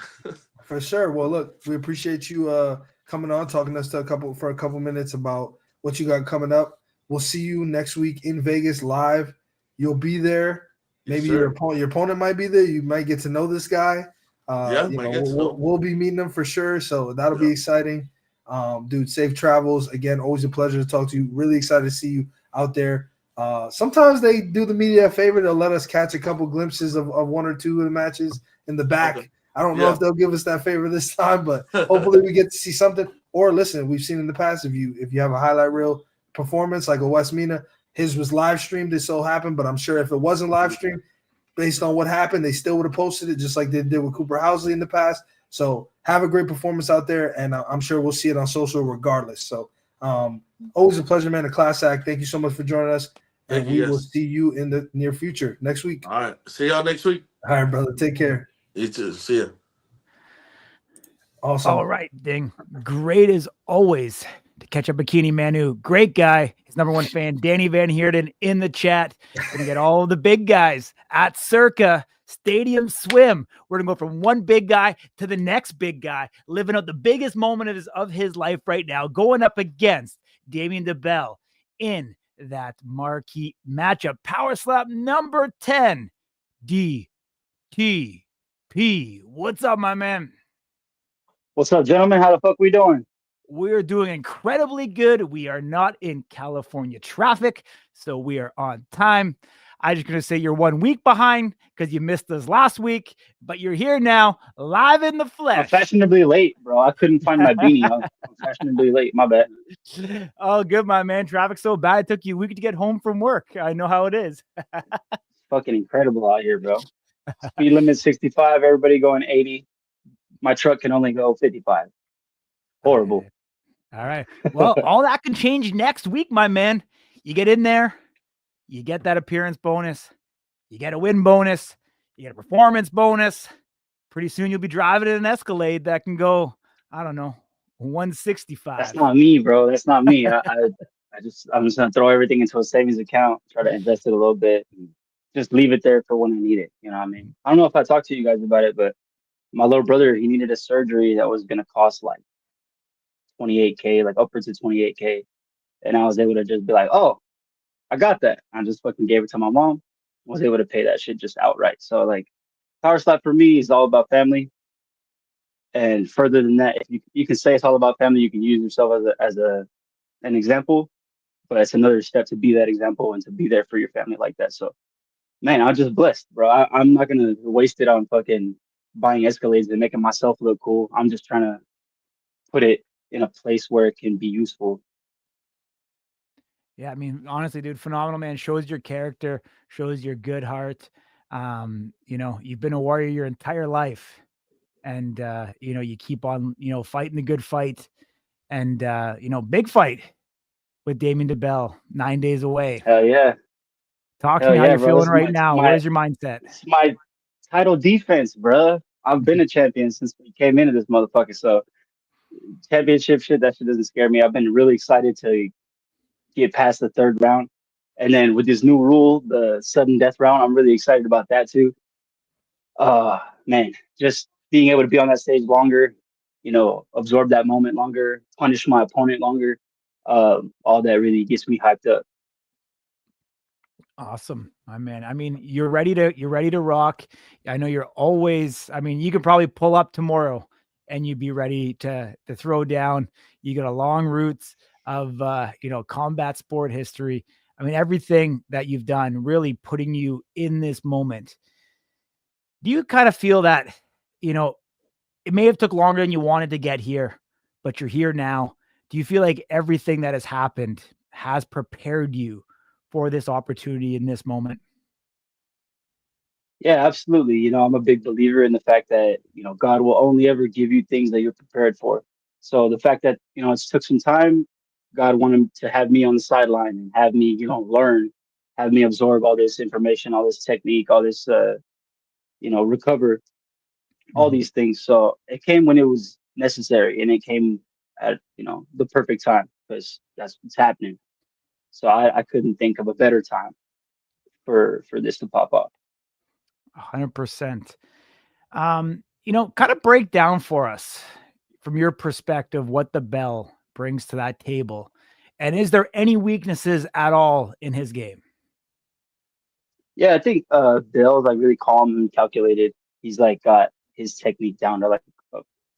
For sure. Well, look, we appreciate you coming on, talking to us for a couple minutes about what you got coming up. We'll see you next week in Vegas live. You'll be there. Maybe your opponent might be there. You might get to know this guy. We'll be meeting him for sure. So that'll be exciting. Dude, safe travels. Again, always a pleasure to talk to you. Really excited to see you out there. Sometimes they do the media a favor. They'll let us catch a couple glimpses of one or two of the matches in the back. Okay. I don't know if they'll give us that favor this time, but hopefully we get to see something. Or listen, we've seen in the past if you have a highlight reel performance like a Wes Mina, his was live streamed. It so happened, but I'm sure if it wasn't live streamed, based on what happened, they still would have posted it just like they did with Cooper Housley in the past. So have a great performance out there, and I'm sure we'll see it on social regardless. So always a pleasure, man. A class act. Thank you so much for joining us, and we will see you in the near future next week. All right. See y'all next week. All right, brother. Take care. You too. See ya. Awesome. All right, Ding. Great as always to catch up Bikini Manu. Great guy. His number one fan, Danny Van Heerden, in the chat. Gonna get all the big guys at Circa Stadium Swim. We're gonna go from one big guy to the next big guy, living out the biggest moment of his life right now, going up against Damien DeBell in that marquee matchup. Power Slap number 10. DTP. What's up, my man? What's up, gentlemen? How the fuck we doing? We're doing incredibly good. We are not in California traffic, so we are on time. I'm just going to say you're 1 week behind because you missed us last week, but you're here now, live in the flesh. I'm fashionably late, bro. I couldn't find my beanie. I'm fashionably late. My bad. Oh, good, my man. Traffic's so bad, it took you a week to get home from work. I know how it is. It's fucking incredible out here, bro. Speed limit 65, everybody going 80. My truck can only go 55. Horrible. All right. Well, all that can change next week, my man. You get in there, you get that appearance bonus, you get a win bonus, you get a performance bonus. Pretty soon you'll be driving in an Escalade that can go, I don't know, 165. That's not me, bro. That's not me. I'm just gonna throw everything into a savings account, try to invest it a little bit, and just leave it there for when I need it. You know what I mean? I don't know if I talked to you guys about it, but my little brother, he needed a surgery that was gonna cost like 28K, like upwards of 28K. And I was able to just be like, oh, I got that. I just fucking gave it to my mom. Was able to pay that shit just outright. So like power slap for me is all about family. And further than that, if you can say it's all about family, you can use yourself as an example, but it's another step to be that example and to be there for your family like that. So man, I'm just blessed, bro. I'm not gonna waste it on fucking buying Escalades and making myself look cool. I'm just trying to put it in a place where it can be useful. Yeah, I mean, honestly, dude, phenomenal, man. Shows your character, shows your good heart. You know, you've been a warrior your entire life, and you know, you keep on, you know, fighting the good fight, and you know, big fight with Damien DeBell, 9 days away. Hell yeah. Talk to Hell me how yeah, you're bro. feeling right now. Where's your mindset? It's my title defense, bro. I've been a champion since we came into this motherfucker. So championship shit, that shit doesn't scare me. I've been really excited to get past the third round. And then with this new rule, the sudden death round, I'm really excited about that too. Man, just being able to be on that stage longer, you know, absorb that moment longer, punish my opponent longer. All that really gets me hyped up. Awesome, my man. I mean, you're ready to rock. I know you're always, I mean, you could probably pull up tomorrow and you'd be ready to throw down. You got a long roots of you know, combat sport history. I mean, everything that you've done really putting you in this moment. Do you kind of feel that, you know, it may have took longer than you wanted to get here, but you're here now? Do you feel like everything that has happened has prepared you for this opportunity in this moment? Yeah, absolutely. You know, I'm a big believer in the fact that, you know, God will only ever give you things that you're prepared for. So the fact that, you know, it took some time, God wanted to have me on the sideline and have me, you know, learn, have me absorb all this information, all this technique, all this, you know, recover all Mhm. these things. So it came when it was necessary and it came at, you know, the perfect time because that's what's happening. So I couldn't think of a better time for this to pop up. 100%. You know, kind of break down for us from your perspective what the Bell brings to that table. And is there any weaknesses at all in his game? Yeah, I think Bill's like really calm and calculated. He's like got his technique down to like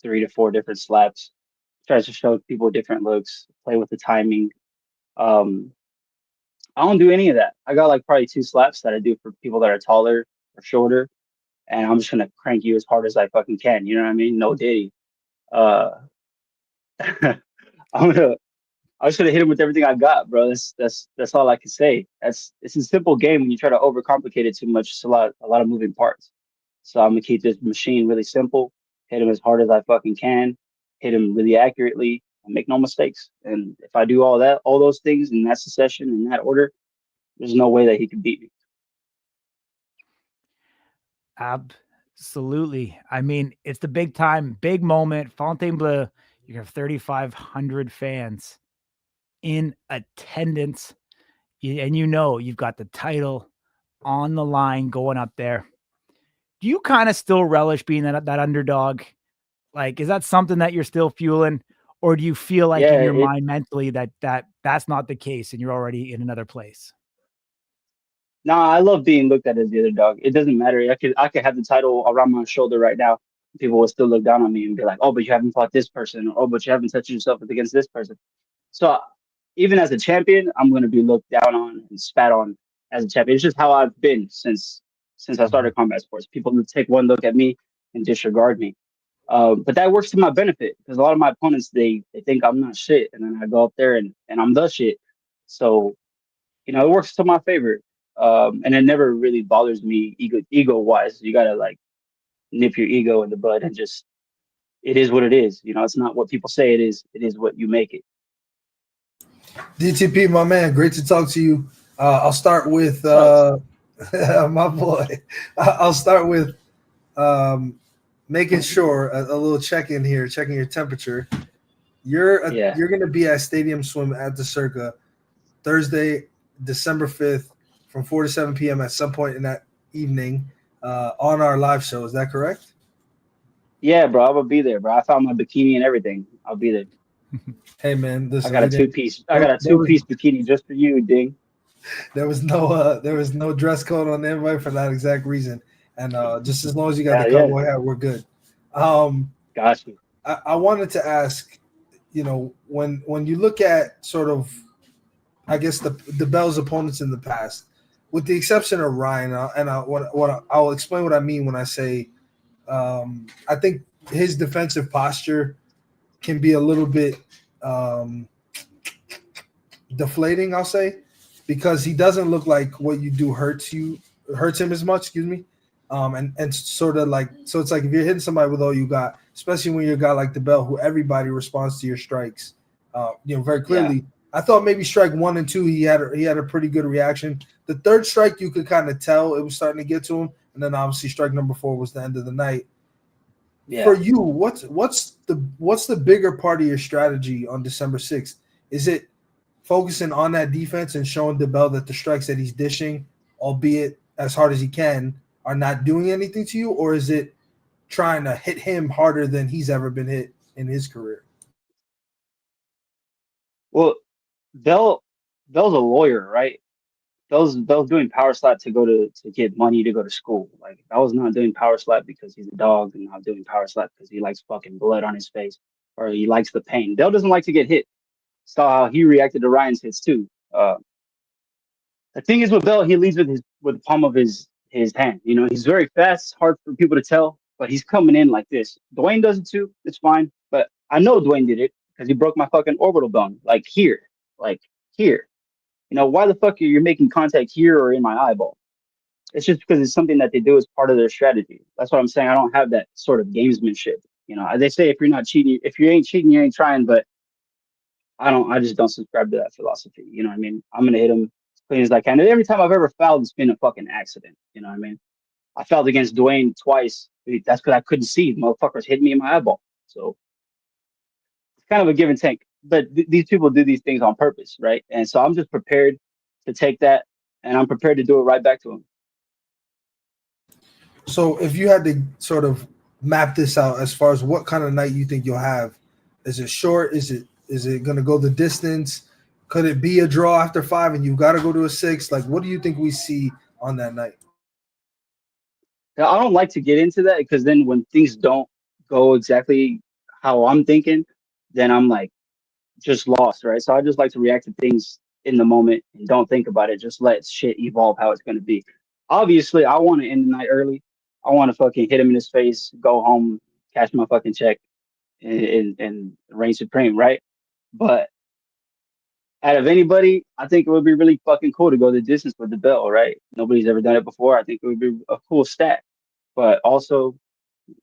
3 to 4 different slaps. Tries to show people different looks, play with the timing. Um, I don't do any of that. I got like probably 2 slaps that I do for people that are taller or shorter, and I'm just gonna crank you as hard as I fucking can. You know what I mean? No diddy. Uh, I'm gonna I was gonna hit him with everything I got, bro. That's all I can say. It's a simple game. When you try to overcomplicate it too much, it's a lot of moving parts. So I'm gonna keep this machine really simple. Hit him as hard as I fucking can. Hit him really accurately and make no mistakes. And if I do all those things in that succession, in that order, there's no way that he can beat me. Absolutely. I mean, it's the big time, big moment. Fontainebleau, you have 3,500 fans in attendance. And you know, you've got the title on the line going up there. Do you kind of still relish being that underdog? Like, is that something that you're still fueling? Or do you feel like in Yeah, your mind mentally that's not the case and you're already in another place? Nah, I love being looked at as the underdog. It doesn't matter. I could have the title around my shoulder right now. People will still look down on me and be like, "Oh, but you haven't fought this person," or "Oh, but you haven't touched yourself against this person." So even as a champion, I'm going to be looked down on and spat on as a champion. It's just how I've been since I Mhm. started combat sports. People will take one look at me and disregard me. But that works to my benefit because a lot of my opponents they think I'm not shit, and then I go up there and I'm the shit. So you know, it works to my favor. And it never really bothers me ego wise. You gotta like nip your ego in the bud and just it is what it is. You know, it's not what people say it is. It is what you make it. DTP, my man, great to talk to you. I'll start with So my boy. I'll start with making sure a little check in here, checking your temperature. yeah, You're gonna be at Stadium Swim at the Circa Thursday, December 5th from 4 to 7 p.m. at some point in that evening on our live show. Is that correct? Yeah, bro, I will be there, bro. I found my bikini and everything. I'll be there. Hey, man, listen, I got a two-piece. I got a two-piece bikini just for you, Ding. There was no dress code on the invite for that exact reason, and just as long as you got the cowboy hat, we're good. Got you. I wanted to ask, when you look at sort of, I guess the Bell's opponents in the past, with the exception of Ryan, I'll explain what I mean when I say, I think his defensive posture can be a little bit deflating, I'll say, because he doesn't look like what you do hurts him as much, excuse me. And sort of like, so it's like if you're hitting somebody with all you got, especially when you're a guy like the Bell, who everybody responds to your strikes, very clearly. Yeah. I thought maybe strike 1 and 2, he had a pretty good reaction. The third strike, you could kind of tell it was starting to get to him, and then obviously strike number 4 was the end of the night. Yeah. For you, what's the bigger part of your strategy on December 6th? Is it focusing on that defense and showing DeBell that the strikes that he's dishing, albeit as hard as he can, are not doing anything to you, or is it trying to hit him harder than he's ever been hit in his career? Well, Bell's a lawyer, right? Bell's doing power slap to get money to go to school. Like, Bell's not doing power slap because he's a dog, and not doing power slap because he likes fucking blood on his face or he likes the pain. Bell doesn't like to get hit. Saw how he reacted to Ryan's hits too. The thing is with Bell, he leads with the palm of his hand. He's very fast, hard for people to tell, but he's coming in like this. Duane does it too. It's fine, but I know Duane did it because he broke my fucking orbital bone, like here. Why the fuck are you making contact here or in my eyeball? It's just because it's something that they do as part of their strategy. That's what I'm saying. I don't have that sort of gamesmanship. They say if you're not cheating, if you ain't cheating, you ain't trying, but I just don't subscribe to that philosophy. You know what I mean? I'm going to hit him as clean as I can. And every time I've ever fouled, it's been a fucking accident. You know what I mean? I fouled against Duane twice. That's because I couldn't see. Motherfuckers hit me in my eyeball. So it's kind of a give and take. But these people do these things on purpose, right? And so I'm just prepared to take that, and I'm prepared to do it right back to them. So if you had to sort of map this out as far as what kind of night you think you'll have, is it short? Is it going to go the distance? Could it be a draw after 5 and you've got to go to a 6? Like, what do you think we see on that night? I don't like to get into that because then when things don't go exactly how I'm thinking, then I'm like just lost, right? So I just like to react to things in the moment and don't think about it. Just let shit evolve how it's going to be. Obviously, I want to end the night early. I want to fucking hit him in his face, go home, cash my fucking check, and reign supreme, right? But out of anybody, I think it would be really fucking cool to go the distance with the Bell, right? Nobody's ever done it before. I think it would be a cool stat. But also,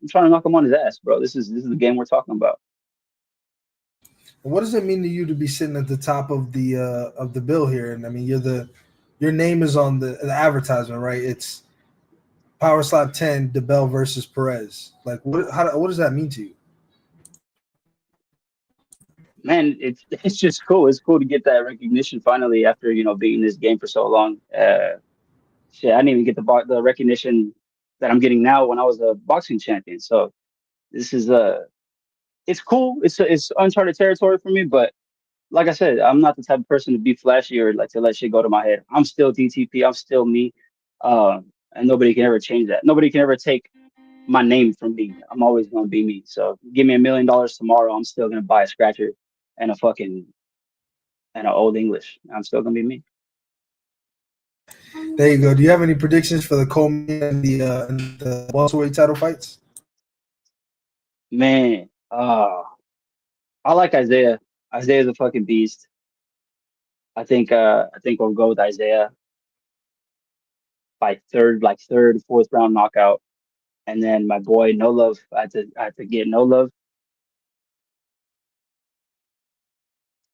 I'm trying to knock him on his ass, bro. This is the game we're talking about. What does it mean to you to be sitting at the top of the bill here? And I mean, your name is on the advertisement, right? It's Power Slap 10, DeBell versus Perez. Like, what does that mean to you? Man, it's just cool. It's cool to get that recognition finally after being in this game for so long. Shit, I didn't even get the recognition that I'm getting now when I was a boxing champion. So this is it's cool. It's uncharted territory for me. But like I said, I'm not the type of person to be flashy or like to let shit go to my head. I'm still DTP. I'm still me, and nobody can ever change that. Nobody can ever take my name from me. I'm always going to be me. So give me $1 million tomorrow, I'm still going to buy a scratcher and an old English. I'm still going to be me. There you go. Do you have any predictions for the Coleman and the welterweight title fights? Man, I like Isaiah. Isaiah's a fucking beast. I think we'll go with Isaiah by third, 4th round knockout. And then my boy No Love, I had to get No Love.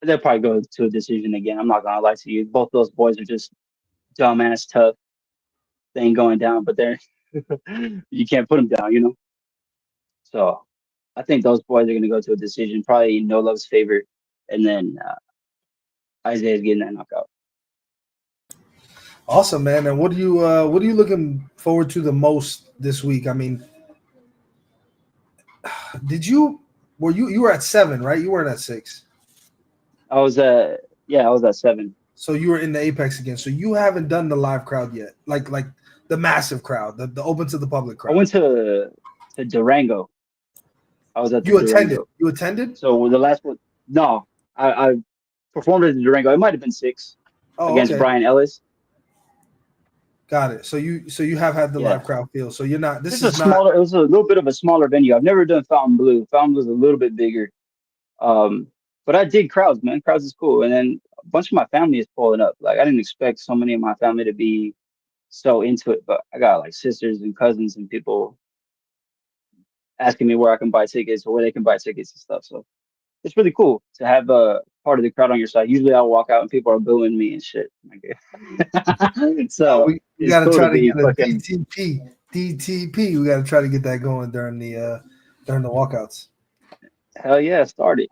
They'll probably go to a decision again. I'm not gonna lie to you. Both those boys are just dumbass tough. They ain't going down, but they're you can't put them down, So I think those boys are gonna go to a decision, probably in No Love's favor, and then Isaiah's getting that knockout. Awesome, man. And what are you looking forward to the most this week? I mean, you were at 7, right? You weren't at 6. I was at 7. So you were in the Apex again. So you haven't done the live crowd yet, like the massive crowd, the open to the public I crowd. went to Durango. I was at the You attended. Durango. You attended? So the last one, no, I performed at the Durango. It might have been 6 against Okay. Brian Ellis. Got it. So you have had the Yeah. live crowd feel. So you're not. This It is not. It was a little bit of a smaller venue. I've never done Fountain Blue. Fountain was a little bit bigger. But I dig crowds, man. Crowds is cool. And then a bunch of my family is pulling up. Like I didn't expect so many of my family to be so into it, but I got like sisters and cousins and people asking me where I can buy tickets or where they can buy tickets and stuff. So it's really cool to have a part of the crowd on your side. Usually I'll walk out and people are booing me and shit. So we it's got to cool try to to be get a fucking DTP. We got to try to get that going during the walkouts. hell yeah, start it.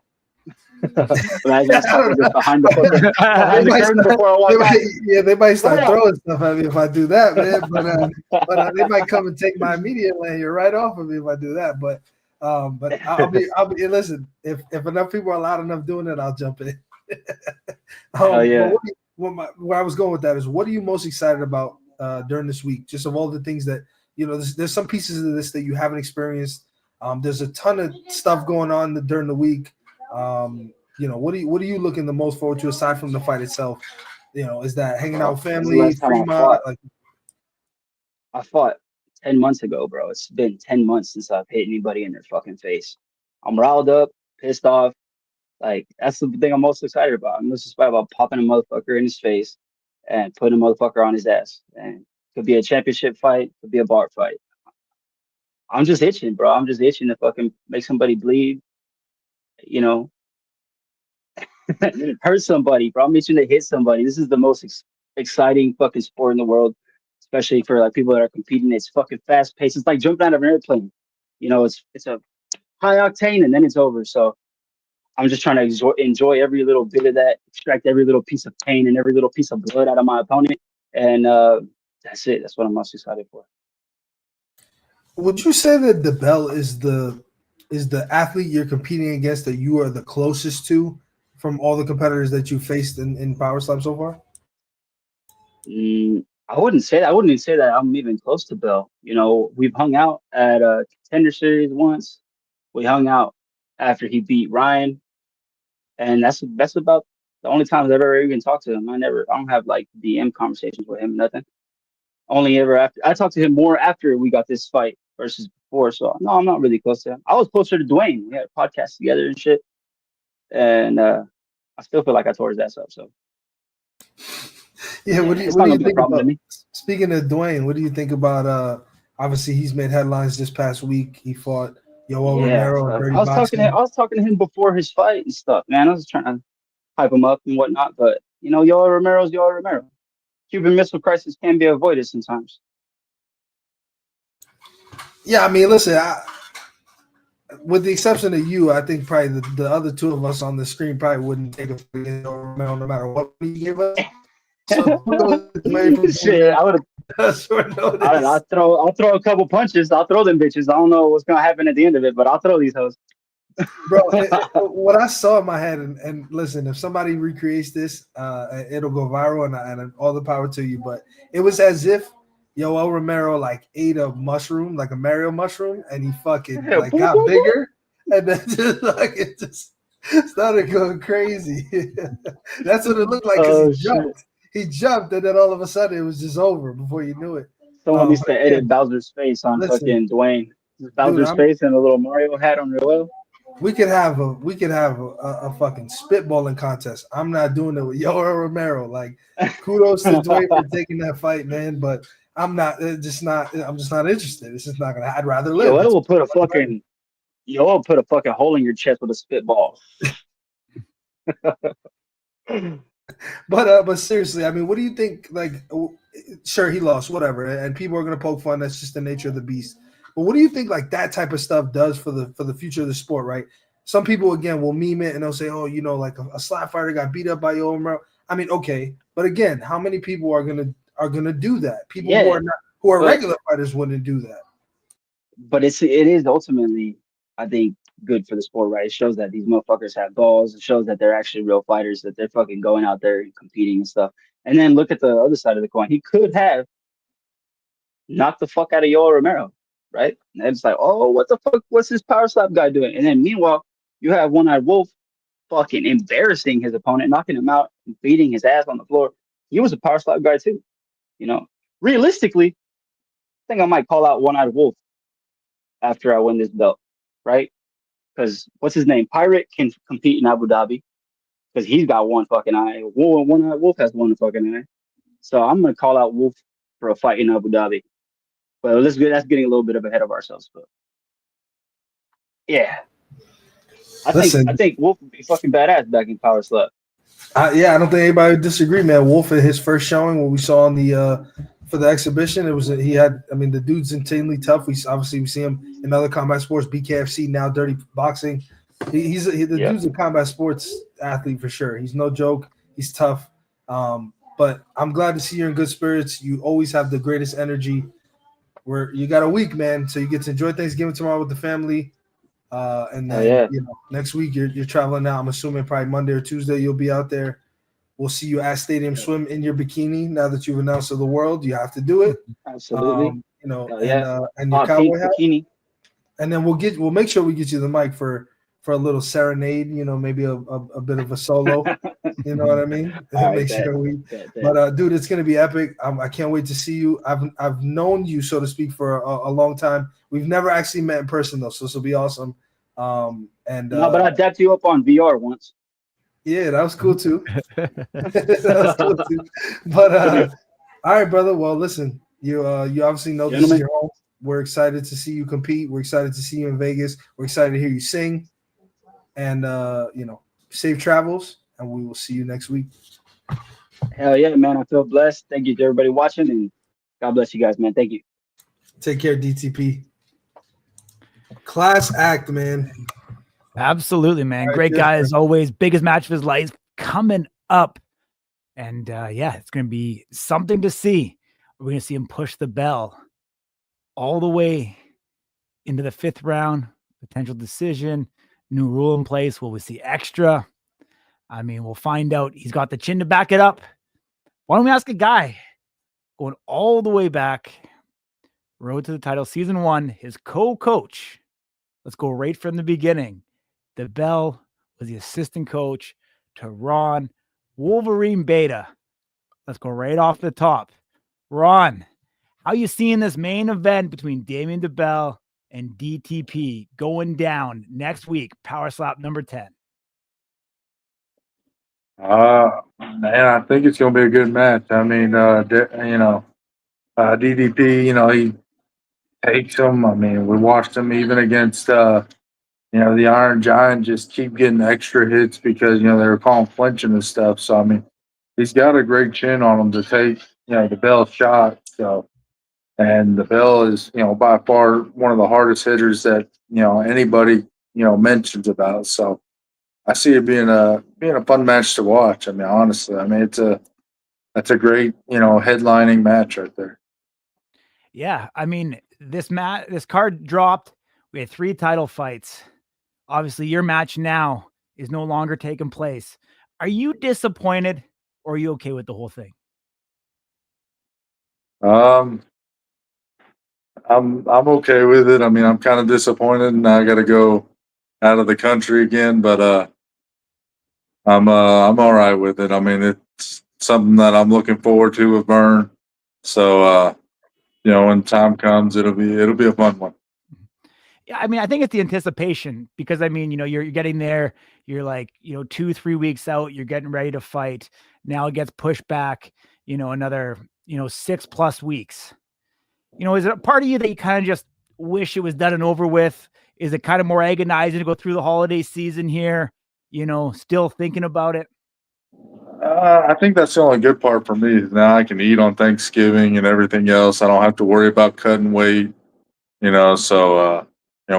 Imagine I start just behind the curtain before I walk out. They might start Yeah. throwing stuff at me if I do that, man. But they might come and take my immediate lane. You're right off of me if I do that. But I'll be. Listen, if enough people are loud enough doing it, I'll jump in. Hell yeah. Where I was going with that is, what are you most excited about during this week? Just of all the things that there's some pieces of this that you haven't experienced. There's a ton of stuff going on during the week. What are you looking the most forward to aside from the fight itself? Is that hanging out with family, Fremont? I fought 10 months ago, bro. It's been 10 months since I've hit anybody in their fucking face. I'm riled up, pissed off. Like, that's the thing I'm most excited about. I'm most excited about popping a motherfucker in his face and putting a motherfucker on his ass. And it could be a championship fight, could be a bar fight. I'm just itching, bro. I'm just itching to fucking make somebody bleed, hurt somebody, bro. I'm itching to hit somebody. This is the most exciting fucking sport in the world, especially for like people that are competing. It's fucking fast paced. It's like jumping out of an airplane. It's a high octane and then it's over. So I'm just trying to enjoy every little bit of that, extract every little piece of pain and every little piece of blood out of my opponent. And that's it. That's what I'm most excited for. Would you say that DeBell is the athlete you're competing against that you are the closest to from all the competitors that you faced in Power Slam so far? I wouldn't say that. I wouldn't even say that I'm even close to Bell. We've hung out at a Contender Series once. We hung out after he beat Ryan, and that's about the only times I've ever even talked to him. I don't have like DM conversations with him, nothing. Only ever after I talked to him more after we got this fight versus before. So no, I'm not really close to him. I was closer to Duane. We had a podcast together and shit, and I still feel like I tore his ass up. So. Yeah, what do you think about? Speaking of Duane, what do you think about? Obviously, he's made headlines this past week. He fought Yoel Romero and Dirty Boxing. I was talking to him before his fight and stuff, man. I was trying to hype him up and whatnot, but Yoel Romero's Yoel Romero. Cuban Missile Crisis can be avoided sometimes. Yeah, I mean, listen, with the exception of you, I think probably the other two of us on the screen probably wouldn't take a fight against Yoel Romero no matter what he gave us. So, shit, I would have. I'll throw a couple punches. I'll throw them bitches. I don't know what's gonna happen at the end of it, but I'll throw these hoes. Bro, what I saw in my head, and listen, if somebody recreates this, it'll go viral, and all the power to you. But it was as if Yoel Romero like ate a mushroom, like a Mario mushroom, and he fucking like got bigger, and then just started going crazy. That's what it looked like because he jumped. He jumped, and then all of a sudden it was just over before you knew it. Someone needs to edit Bowser's face on fucking Duane. Bowser's face and a little Mario hat on Yoel. We could have a fucking spitballing contest. I'm not doing it with Yoel Romero. Like, kudos to Duane for taking that fight, man. But I'm just not interested. It's just not gonna. I'd rather live. Yoel will put a fucking hole in your chest with a spitball. But seriously, I mean, what do you think? Like, sure, he lost, whatever, and people are gonna poke fun. That's just the nature of the beast. But what do you think, like, that type of stuff does for the future of the sport, right? Some people, again, will meme it and they'll say, oh, like a slap fighter got beat up by Yoel Romero. I mean, okay, but again, how many people are gonna are gonna do that. People Yeah, who are but regular fighters wouldn't do that. but it is ultimately, I think, good for the sport, right? It shows that these motherfuckers have balls. It shows that they're actually real fighters, that they're fucking going out there and competing and stuff. And then look at the other side of the coin. He could have knocked the fuck out of Yoel Romero, right? And it's like, oh, what the fuck? What's this power slap guy doing? And then meanwhile, you have One-Eyed Wolf fucking embarrassing his opponent, knocking him out and beating his ass on the floor. He was a power slap guy too. You know, realistically, I think I might call out One-Eyed Wolf after I win this belt, right? Because what's his name? Pirate can compete in Abu Dhabi because he's got one fucking eye. One-Eyed Wolf has one fucking eye. So I'm gonna call out Wolf for a fight in Abu Dhabi. But that's getting a little bit ahead of ourselves. But yeah, I think Wolf would be fucking badass back in power slap. Yeah, I don't think anybody would disagree, man. Wolf in his first showing, what we saw on the for the exhibition, the dude's insanely tough. We see him in other combat sports, BKFC, now Dirty Boxing. Dude's a combat sports athlete for sure. He's no joke. He's tough. But I'm glad to see you're in good spirits. You always have the greatest energy. You got a week, man, so you get to enjoy Thanksgiving tomorrow with the family. And then next week you're traveling out. I'm assuming probably Monday or Tuesday you'll be out there. We'll see you at Stadium Swim in your bikini. Now that you've announced to the world, you have to do it. Absolutely. And your cowboy hat. Bikini. And then we'll make sure we get you the mic for a little serenade. Maybe a bit of a solo. You know what I mean? Make sure But dude, it's gonna be epic. I can't wait to see you. I've known you, so to speak, for a long time. We've never actually met in person though, so this will be awesome. But I dapped you up on VR once. Yeah, that was cool too. But all right, brother. Well, listen, you obviously know this is your home. We're excited to see you compete. We're excited to see you in Vegas. We're excited to hear you sing. And safe travels, and we will see you next week. Hell yeah, man. I feel blessed. Thank you to everybody watching, and God bless you guys, man. Thank you. Take care, DTP. Class act, man. Absolutely, man. Right, great guy as always. Biggest match of his life coming up. And it's going to be something to see. We're going to see him push the bell all the way into the 5th round, potential decision, new rule in place. Will we see extra? I mean, we'll find out. He's got the chin to back it up. Why don't we ask a guy going all the way back, road to the title, season 1, his co-coach. Let's go right from the beginning. The Bell was the assistant coach to Ron Wolverine Beta. Let's go right off the top. Ron, how you seeing this main event between Damien DeBell and DTP going down next week? Power slap number 10. Man, I think it's going to be a good match. I mean, DDP, he takes them. I mean, we watched him even against, the Iron Giant just keep getting extra hits because, they were calling flinching and stuff. So, I mean, he's got a great chin on him to take, the Bell shot. So, and the Bell is, by far one of the hardest hitters that, anybody, mentions about. So I see it being a fun match to watch. I mean, honestly, that's a great, headlining match right there. Yeah. I mean, this card dropped. We had 3 title fights. Obviously, your match now is no longer taking place. Are you disappointed or are you okay with the whole thing? I'm okay with it. I mean, I'm kind of disappointed and I got to go out of the country again, but I'm all right with it. I mean, it's something that I'm looking forward to with Vern. So when time comes, it'll be a fun one. Yeah, I mean, I think it's the anticipation because I mean, you're getting there, you're like, 2-3 weeks out, you're getting ready to fight. Now it gets pushed back, another, 6+ weeks. Is it a part of you that you kind of just wish it was done and over with? Is it kind of more agonizing to go through the holiday season here, still thinking about it? I think that's the only good part for me. Now I can eat on Thanksgiving and everything else. I don't have to worry about cutting weight, so,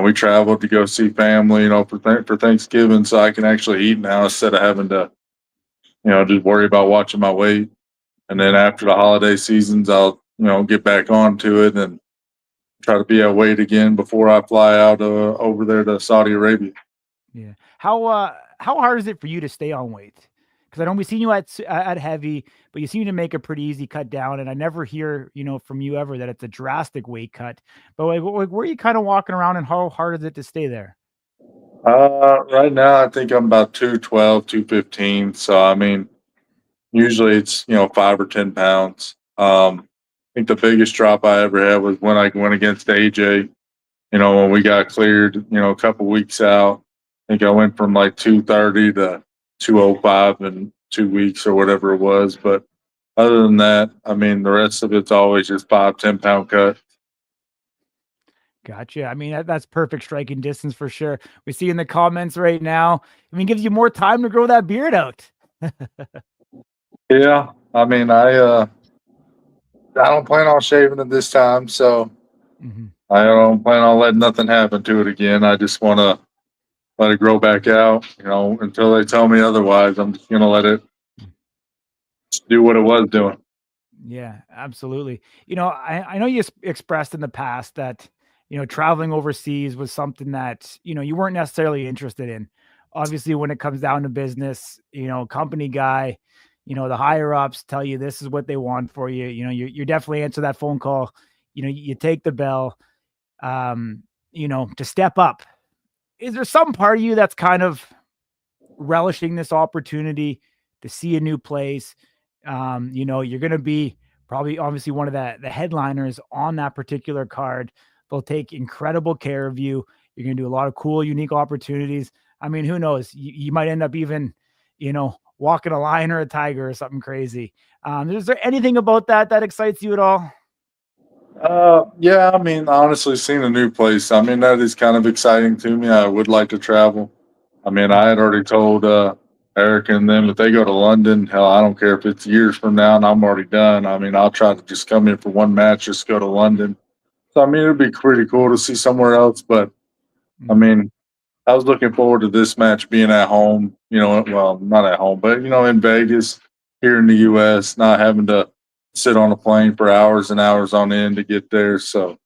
we traveled to go see family, for Thanksgiving, so I can actually eat now instead of having to, just worry about watching my weight. And then after the holiday seasons, I'll, get back onto it and try to be at weight again before I fly out over there to Saudi Arabia. Yeah. How hard is it for you to stay on weight? Because I know we've seen you at heavy, but you seem to make a pretty easy cut down, and I never hear from you ever that it's a drastic weight cut. But like where are you kind of walking around, and how hard is it to stay there? Right now, I think I'm about 212, 215. So, I mean, usually it's, 5 or 10 pounds. I think the biggest drop I ever had was when I went against AJ, when we got cleared, a couple weeks out. I think I went from like 230 to 205 in 2 weeks or whatever it was. But other than that, I mean, the rest of it's always just 5, 10 pound cut. Gotcha. I mean, that's perfect striking distance for sure. We see in the comments right now. I mean, gives you more time to grow that beard out. Yeah. I mean, I don't plan on shaving it this time. So I don't plan on letting nothing happen to it again. I just want to let it grow back out, until they tell me otherwise. I'm just going to let it do what it was doing. Yeah, absolutely. I know you expressed in the past that, traveling overseas was something that, you weren't necessarily interested in. Obviously, when it comes down to business, company guy, the higher ups tell you this is what they want for you. You definitely answer that phone call. You take the bell, to step up. Is there some part of you that's kind of relishing this opportunity to see a new place? You're going to be probably obviously one of the headliners on that particular card. They'll take incredible care of you. You're going to do a lot of cool, unique opportunities. I mean, who knows? You might end up even, walking a lion or a tiger or something crazy. Is there anything about that excites you at all? Yeah, I mean, honestly, seeing a new place, I mean, that is kind of exciting to me. I would like to travel. I mean, I had already told Eric and them if they go to London, hell, I don't care if it's years from now and I'm already done. I mean, I'll try to just come in for one match, just go to London. So, I mean, it'd be pretty cool to see somewhere else. But, I mean, I was looking forward to this match being at home, well, not at home, but, in Vegas, here in the U.S., not having to sit on a plane for hours and hours on end to get there. So,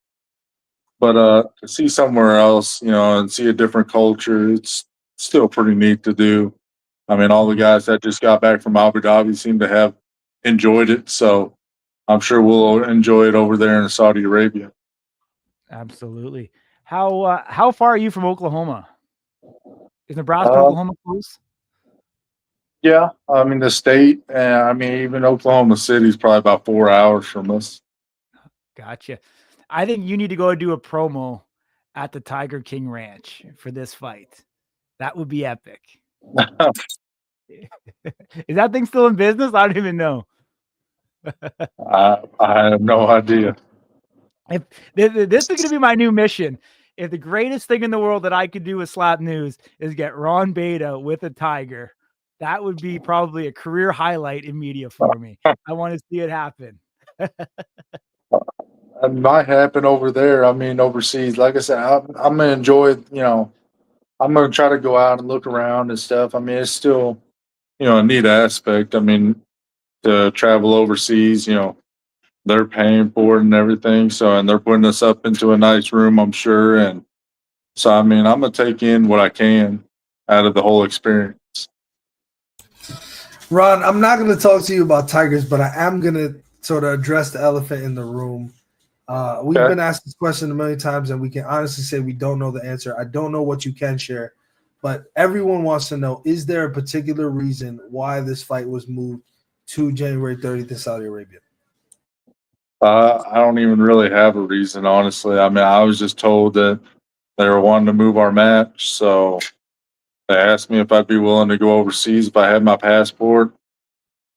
but to see somewhere else, and see a different culture, it's still pretty neat to do. I mean, all the guys that just got back from Abu Dhabi seem to have enjoyed it. So I'm sure we'll enjoy it over there in Saudi Arabia. Absolutely. How far are you from Oklahoma? Is Nebraska and Uh, Oklahoma close? Yeah, I mean the state, I mean even Oklahoma City is probably about 4 hours from us. Gotcha. I think you need to go do a promo at the Tiger King Ranch for this fight. That would be epic. Is that thing still in business? I don't even know. I have no idea. If this is going to be my new mission. If the greatest thing in the world that I could do with Slap News is get Ron Beta with a tiger, that would be probably a career highlight in media for me. I want to see it happen. It might happen over there. I mean, overseas. Like I said, I'm gonna enjoy it. I'm gonna try to go out and look around and stuff. I mean, it's still, a neat aspect. I mean, to travel overseas, they're paying for it and everything. So, and they're putting us up into a nice room, I'm sure. And so, I mean, I'm gonna take in what I can out of the whole experience. Ron, I'm not going to talk to you about tigers, but I am going to sort of address the elephant in the room. We've been asked this question a million times, and we can honestly say we don't know the answer. I don't know what you can share, but everyone wants to know, is there a particular reason why this fight was moved to January 30th in Saudi Arabia? I don't even really have a reason, honestly. I mean, I was just told that they were wanting to move our match, so they asked me if I'd be willing to go overseas if I had my passport.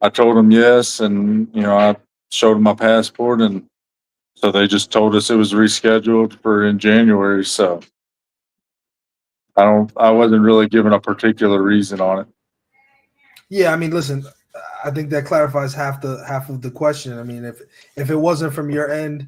I told them yes, and I showed them my passport, and so they just told us it was rescheduled for in January. So I wasn't really given a particular reason on it. Yeah, I mean, listen, I think that clarifies half of the question. I mean, if it wasn't from your end,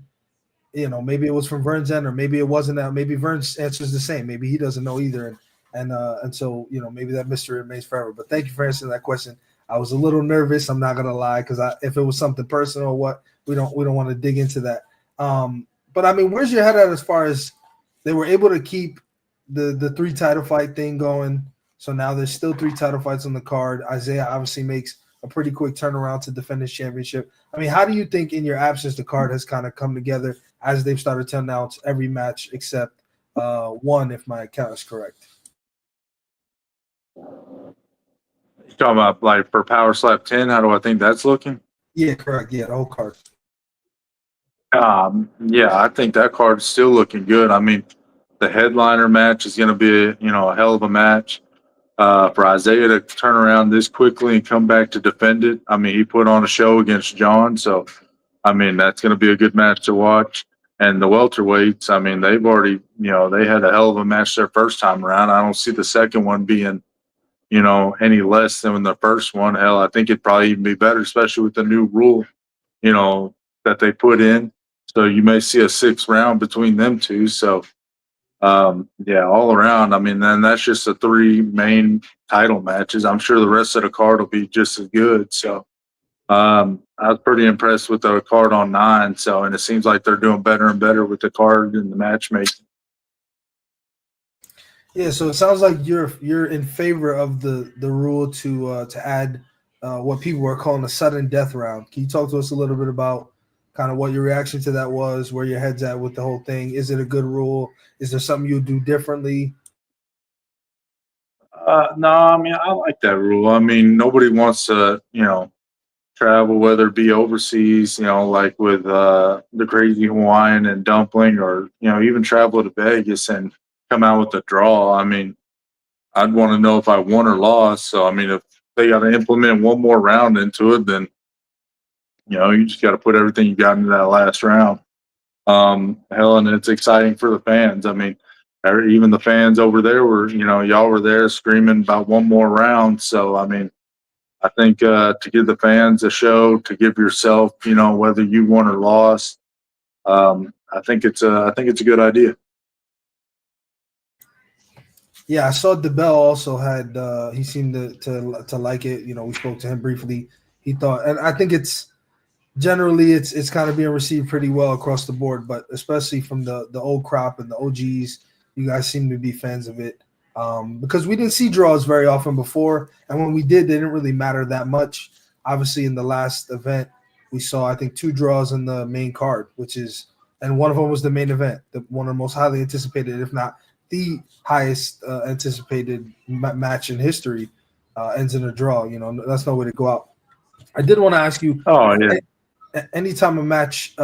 maybe it was from Vern's end, or maybe it wasn't that. Maybe Vern's answer is the same. Maybe he doesn't know either, and so maybe that mystery remains forever. But thank you for answering that question. I was a little nervous. I'm not gonna lie, because if it was something personal or what, we don't want to dig into that. But I mean, where's your head at as far as they were able to keep the 3 title fight thing going? So now there's still 3 title fights on the card. Isaiah obviously makes a pretty quick turnaround to defend his championship. I mean, how do you think in your absence the card has kind of come together as they've started to announce every match except one, if my count is correct? You talking about like for Power Slap 10? How do I think that's looking? Yeah, correct. Yeah, the whole card. Yeah, I think that card's still looking good. I mean, the headliner match is going to be, a hell of a match. For Isaiah to turn around this quickly and come back to defend it. I mean, he put on a show against John, so I mean that's going to be a good match to watch. And the welterweights, I mean, they've already, they had a hell of a match their first time around. I don't see the second one being, any less than the first one. Hell, I think it'd probably even be better, especially with the new rule, that they put in. So you may see a 6th round between them two. So yeah, all around. I mean, then that's just the 3 main title matches. I'm sure the rest of the card will be just as good. So I was pretty impressed with the card on 9. So, and it seems like they're doing better and better with the card and the matchmaking. Yeah, so it sounds like you're in favor of the rule to add what people are calling a sudden death round. Can you talk to us a little bit about kind of what your reaction to that was, where your head's at with the whole thing? Is it a good rule? Is there something you'll do differently? No, I mean, I like that rule. I mean, nobody wants to, travel, whether it be overseas, like with the Crazy Hawaiian and Dumpling, or, even travel to Vegas and come out with a draw. I mean, I'd want to know if I won or lost. So, I mean, if they got to implement one more round into it, then, you just got to put everything you got into that last round. Hell, and it's exciting for the fans. I mean, even the fans over there were, y'all were there screaming about one more round. So, I mean, I think to give the fans a show, to give yourself, whether you won or lost, I think it's a good idea. Yeah, I saw DeBell also had he seemed to like it. We spoke to him briefly. He thought, and I think it's generally it's kind of being received pretty well across the board, but especially from the old crop and the OGs, you guys seem to be fans of it. Because we didn't see draws very often before, and when we did, they didn't really matter that much. Obviously, in the last event, we saw, I think, 2 draws in the main card, and one of them was the main event, one of the most highly anticipated, if not the highest anticipated match in history, ends in a draw. That's no way to go out. I did want to ask you. Oh, yeah. Anytime a match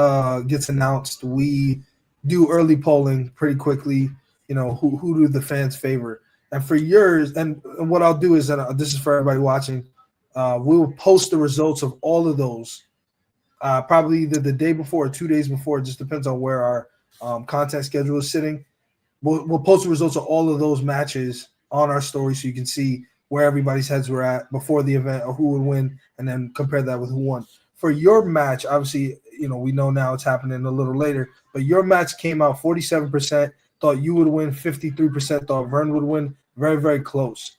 gets announced, we do early polling pretty quickly. Who do the fans favor? And for yours, and what I'll do is, and this is for everybody watching, we'll post the results of all of those, probably either the day before or 2 days before. It just depends on where our content schedule is sitting. We'll post the results of all of those matches on our story so you can see where everybody's heads were at before the event, or who would win, and then compare that with who won. For your match, obviously, we know now it's happening a little later, but your match came out 47%, thought you would win, 53% thought Vern would win. Very, very close.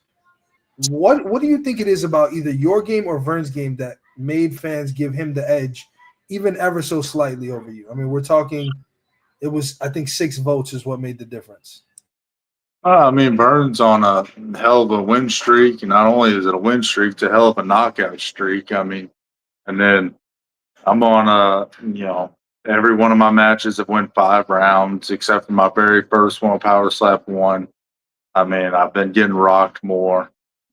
What do you think it is about either your game or Vern's game that made fans give him the edge, even ever so slightly over you? I mean, we're talking, it was, I think, 6 votes is what made the difference. I mean, Vern's on a hell of a win streak, and not only is it a win streak, it's a hell of a knockout streak. I mean, and then I'm on every one of my matches have went 5 rounds, except for my very first one, Power Slap 1. I mean, I've been getting rocked more.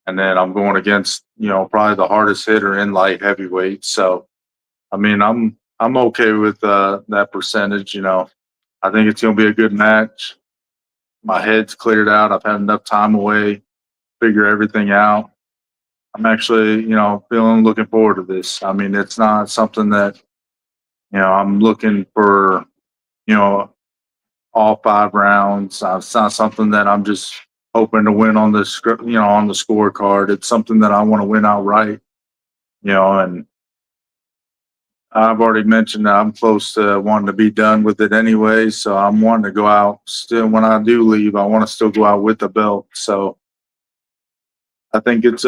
And then I'm going against, probably the hardest hitter in light heavyweight. So, I mean, I'm okay with that percentage. I think it's going to be a good match. My head's cleared out. I've had enough time away, figure everything out. I'm actually, looking forward to this. I mean, it's not something that, I'm looking for, all 5 rounds. It's not something that I'm just hoping to win on the on the scorecard. It's something that I want to win outright, and I've already mentioned that I'm close to wanting to be done with it anyway. So I'm wanting to go out still. When I do leave, I want to still go out with the belt. So I think it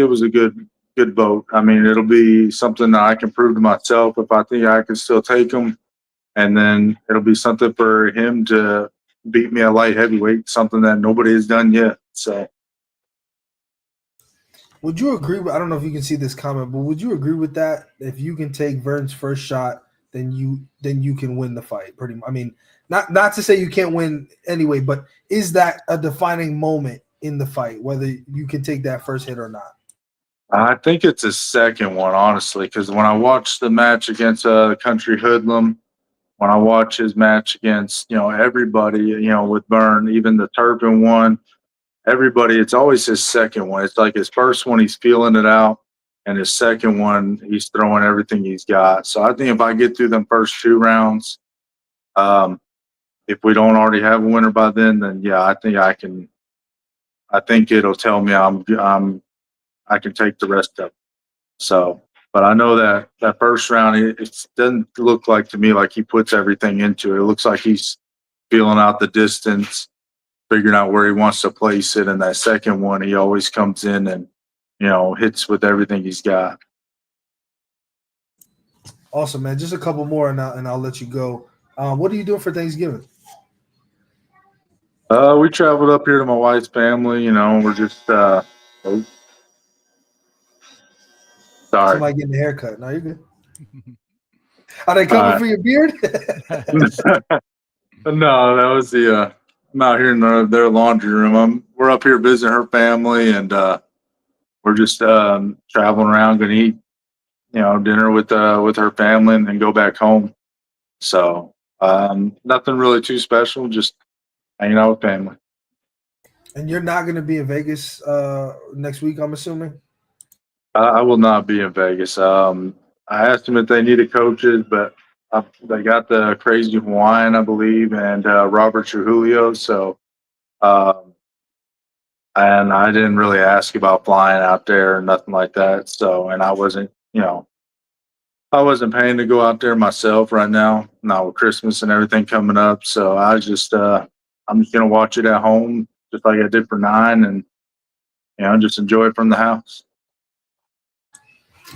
was a good good vote. I mean, it'll be something that I can prove to myself if I think I can still take him. And then it'll be something for him to beat me at light heavyweight, something that nobody has done yet. So, Would you agree with, I don't know if you can see this comment, but would you agree with that? If you can take Vern's first shot, then you can win the fight. Pretty much. I mean, not to say you can't win anyway, but is that a defining moment in the fight, whether you can take that first hit or not? I think it's a second one, honestly, because when I watched the match against Country Hoodlum, when I watch his match against, everybody, with Vern, even the Turpin one, everybody, it's always his second one. It's like his first one, he's feeling it out, and his second one, he's throwing everything he's got. So I think if I get through them first 2 rounds, if we don't already have a winner by then yeah, I think I can. I think it'll tell me I can take the rest of it. So, but I know that first round, it doesn't look like to me like he puts everything into it. It looks like he's feeling out the distance, figuring out where he wants to place it. And that second one, he always comes in and, hits with everything he's got. Awesome, man. Just a couple more and I'll let you go. What are you doing for Thanksgiving? We traveled up here to my wife's family. We're just sorry. Somebody getting a haircut. No, you're good. Are they coming for your beard? No, that was I'm out here in their laundry room. We're up here visiting her family, and we're just traveling around, going to eat, dinner with her family, and then go back home. So nothing really too special, just hanging out with family. And you're not going to be in Vegas next week, I'm assuming? I will not be in Vegas. I asked them if they needed coaches, but they got the crazy Hawaiian, I believe, and Robert Trujillo. So, and I didn't really ask about flying out there or nothing like that. So, and I wasn't paying to go out there myself right now, not with Christmas and everything coming up. So I'm just going to watch it at home, just like I did for 9, and, just enjoy it from the house.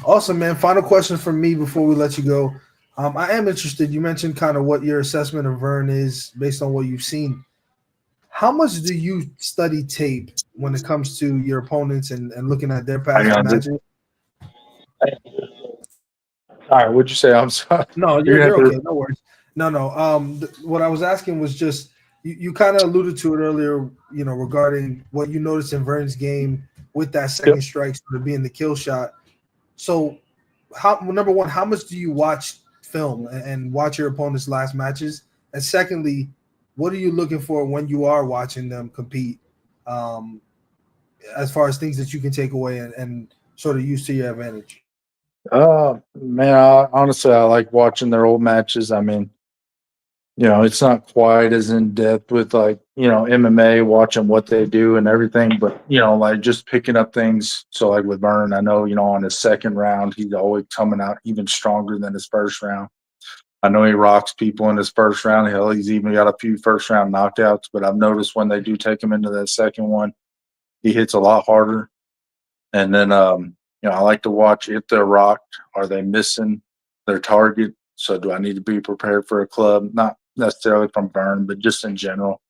Awesome, man. Final question from me before we let you go. I am interested. You mentioned kind of what your assessment of Vern is based on what you've seen. How much do you study tape when it comes to your opponents and looking at their past matches? All right, what'd you say? I'm sorry. No, you're okay. No worries. No. What I was asking was just you kind of alluded to it earlier, regarding what you noticed in Vern's game with that second strike sort of being the kill shot. So, number one, how much do you watch film and watch your opponent's last matches? And secondly, what are you looking for when you are watching them compete, as far as things that you can take away and sort of use to your advantage? Man, honestly, I like watching their old matches. I mean, it's not quite as in depth with MMA, watching what they do and everything, but like just picking up things. So like with Vern, I know, on his second round, he's always coming out even stronger than his first round. I know he rocks people in his first round. Hell, he's even got a few first round knockouts, but I've noticed when they do take him into that second one, he hits a lot harder. And then, I like to watch if they're rocked. Are they missing their target? So do I need to be prepared for a club? Not necessarily from Vern, but just in general.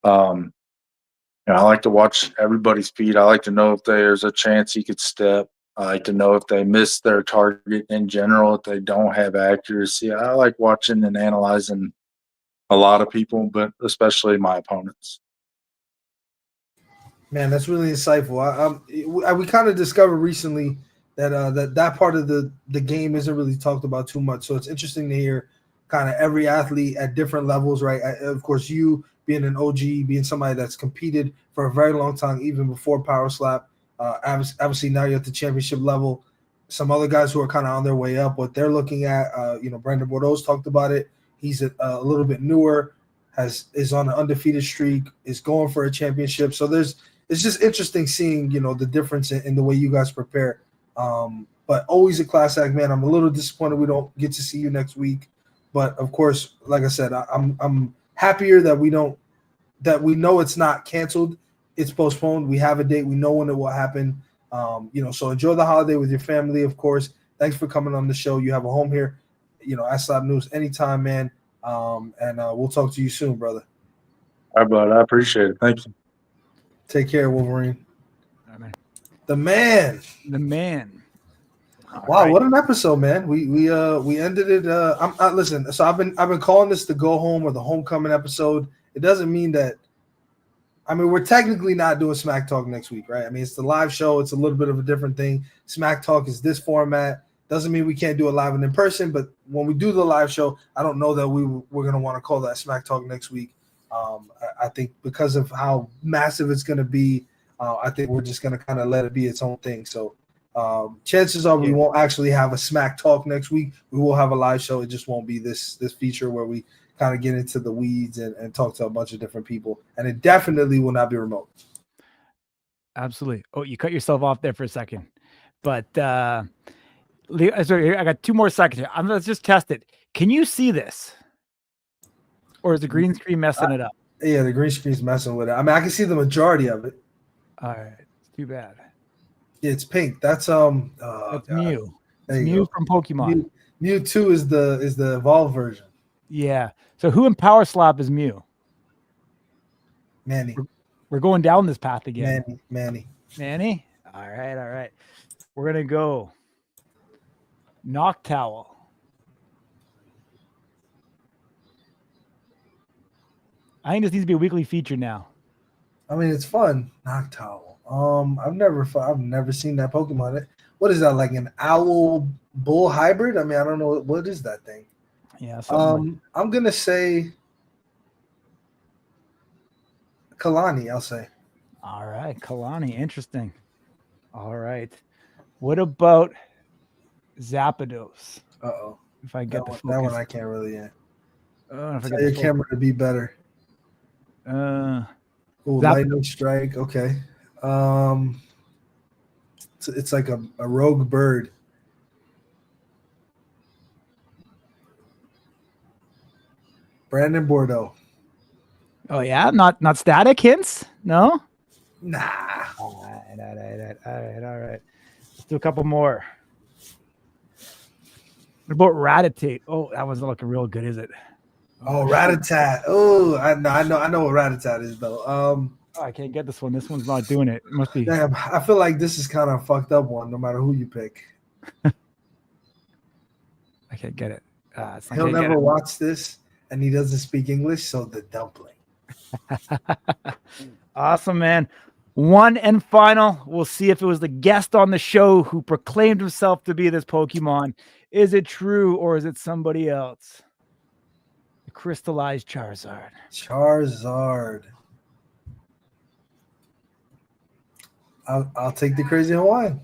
I like to watch everybody's feet. I like to know if there's a chance he could step. I like to know if they miss their target in general, if they don't have accuracy. I like watching and analyzing a lot of people, but especially my opponents. Man, that's really insightful. We kind of discovered recently that that part of the game isn't really talked about too much. So it's interesting to hear kind of every athlete at different levels, right? Of course, you being an OG, being somebody that's competed for a very long time, even before Power Slap. Obviously, now you're at the championship level. Some other guys who are kind of on their way up, what they're looking at, Brandon Bordeaux's talked about it. He's a little bit newer, is on an undefeated streak, is going for a championship. So it's just interesting seeing, the difference in the way you guys prepare. But always a class act, man. I'm a little disappointed we don't get to see you next week. But of course, like I said, I'm happier that we know it's not canceled. It's postponed. We have a date. We know when it will happen. So enjoy the holiday with your family, of course. Thanks for coming on the show. You have a home here, at Slap News anytime, man. And we'll talk to you soon, brother. All right, bud. I appreciate it. Thank you. Take care, Wolverine. All right, man. The man. The man. All Wow, right. what an episode, man. We ended it. Listen. So I've been calling this the go home or the homecoming episode. It doesn't mean that. I mean, we're technically not doing Smack Talk next week, right? I mean, it's the live show. It's a little bit of a different thing. Smack Talk is this format. Doesn't mean we can't do it live and in person, but when we do the live show, I don't know that we're going to want to call that Smack Talk next week. I think because of how massive it's going to be, I think we're just going to kind of let it be its own thing. So chances are we won't actually have a Smack Talk next week. We will have a live show. It just won't be this feature where we kind of get into the weeds and talk to a bunch of different people. And it definitely will not be remote. Absolutely. Oh, you cut yourself off there for a second. But sorry, I got 2 more seconds here. Let's just test it. Can you see this? Or is the green screen messing it up? Yeah, the green screen's messing with it. I mean, I can see the majority of it. All right. It's too bad. It's pink. That's Mew. There It's you Mew go. from Pokemon. Mewtwo is the evolved version. Yeah. So who in Power Slap is Mew? Manny. We're going down this path again. Manny. Manny? All right. We're going to go Noctowl. I think this needs to be a weekly feature now. I mean, it's fun. Noctowl. I've never seen that Pokemon. What is that, like an owl bull hybrid? I mean, I don't know what is that thing. Yeah. I'm gonna say Kalani. I'll say. All right, Kalani. Interesting. All right. What about Zapdos? Uh-oh. If I get That the one, focus. I can't really. Yeah. If I Tell get your the camera to be better. focus. Lightning strike. Okay. It's like a rogue bird. Brandon Bordeaux. Oh yeah, not static hints. No. Nah. All right. Let's do a couple more. What about Rattata? Oh, that wasn't looking real good, is it? Oh, Rattata. Oh, I know what Rattata is though. Oh, I can't get this one. This one's not doing it. It must be. Damn, I feel like this is kind of a fucked up one, no matter who you pick. I can't get it. He'll never watch this, and he doesn't speak English, so the dumpling. Awesome, man. One and final. We'll see if it was the guest on the show who proclaimed himself to be this Pokemon. Is it true or is it somebody else? The crystallized Charizard. Charizard. I'll take the crazy Hawaiian.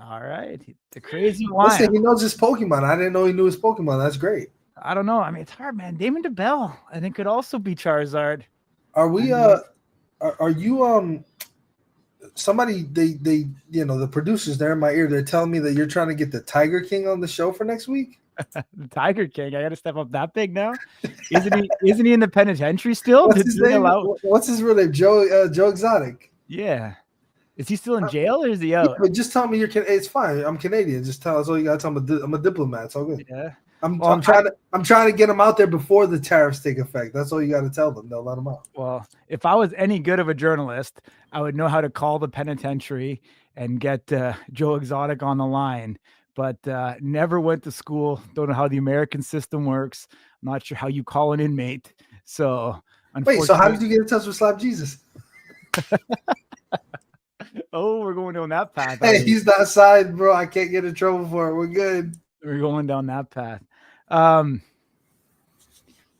All right. The crazy one. Listen, he knows his Pokemon. I didn't know he knew his Pokemon. That's great. I don't know. I mean, it's hard, man. Damon DeBell, I think, could also be Charizard. Are we are you somebody they the producers there in my ear, they're telling me that you're trying to get the Tiger King on the show for next week? The Tiger King. I gotta step up that big now. Isn't he in the penitentiary still? What's his name? What's his real name? Joe Exotic. Yeah. Is he still in jail or is he out? Yeah, but just tell me it's fine. I'm Canadian. Just tell us all you gotta tell me. I'm a diplomat. It's all good. Yeah. I'm trying to get them out there before the tariffs take effect. That's all you got to tell them. They'll let them out. Well, if I was any good of a journalist, I would know how to call the penitentiary and get Joe Exotic on the line. But never went to school. Don't know how the American system works. I'm not sure how you call an inmate. So, wait. So how did you get in touch with Slap Jesus? Oh, we're going down that path. Hey, he's not signed, bro. I can't get in trouble for it. We're good. We're going down that path.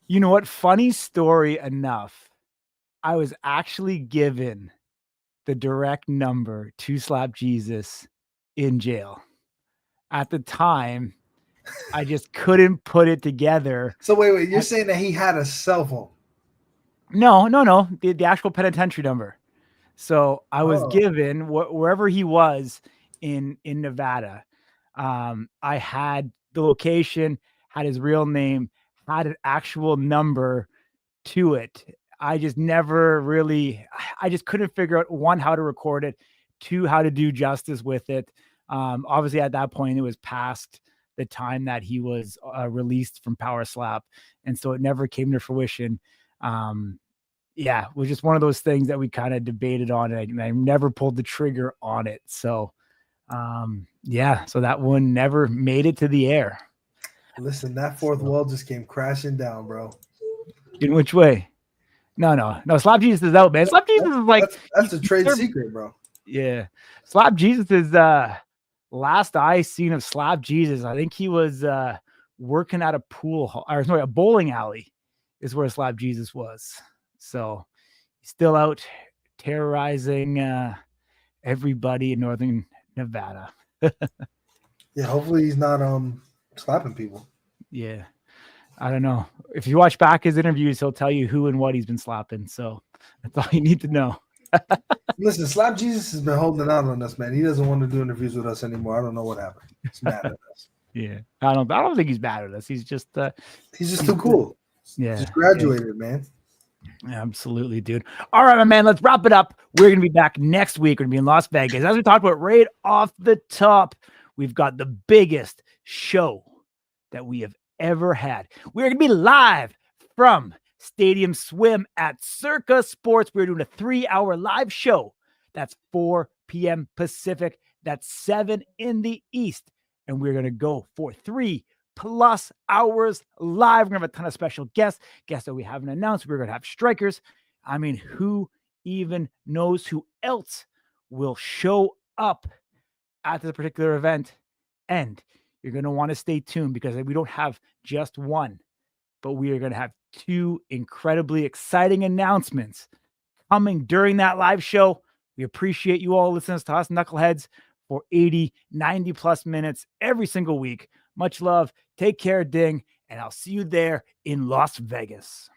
You know what? Funny story enough. I was actually given the direct number to Slap Jesus in jail. At the time, I just couldn't put it together. So wait. You're saying that he had a cell phone? No. The actual penitentiary number. So I was given wherever he was in Nevada. I had the location, had his real name, had an actual number to it. I just couldn't figure out, one, how to record it, to how to do justice with it. Obviously, at that point, it was past the time that he was released from Power Slap, and so it never came to fruition. Yeah, it was just one of those things that we kind of debated on, and I never pulled the trigger on it. So, yeah, so that one never made it to the air. Listen, that fourth wall just came crashing down, bro. In which way? No. Slap Jesus is out, man. Slap Jesus is like that's a trade secret, bro. Yeah, Slap Jesus is last I seen of Slap Jesus. I think he was working at a a bowling alley, is where Slap Jesus was. So he's still out terrorizing everybody in Northern Nevada. Yeah, hopefully he's not slapping people. Yeah. I don't know. If you watch back his interviews, he'll tell you who and what he's been slapping. So that's all you need to know. Listen, Slap Jesus has been holding out on us, man. He doesn't want to do interviews with us anymore. I don't know what happened. He's mad at us. Yeah. I don't think he's mad at us. He's just too cool. Yeah. Just graduated, man. Absolutely, dude. All right, my man, let's wrap it up. We're going to be back next week. We're going to be in Las Vegas. As we talked about right off the top, we've got the biggest show that we have ever had. We're going to be live from Stadium Swim at Circa Sports. We're doing a 3-hour live show. That's 4 p.m. Pacific. That's 7 in the East. And we're going to go for 3+ hours live. We're going to have a ton of special guests that we haven't announced. We're going to have strikers. I mean, who even knows who else will show up at this particular event? And you're going to want to stay tuned because we don't have just one, but we are going to have 2 incredibly exciting announcements coming during that live show. We appreciate you all listening to us knuckleheads for 80, 90 plus minutes every single week. Much love. Take care, Ding, and I'll see you there in Las Vegas.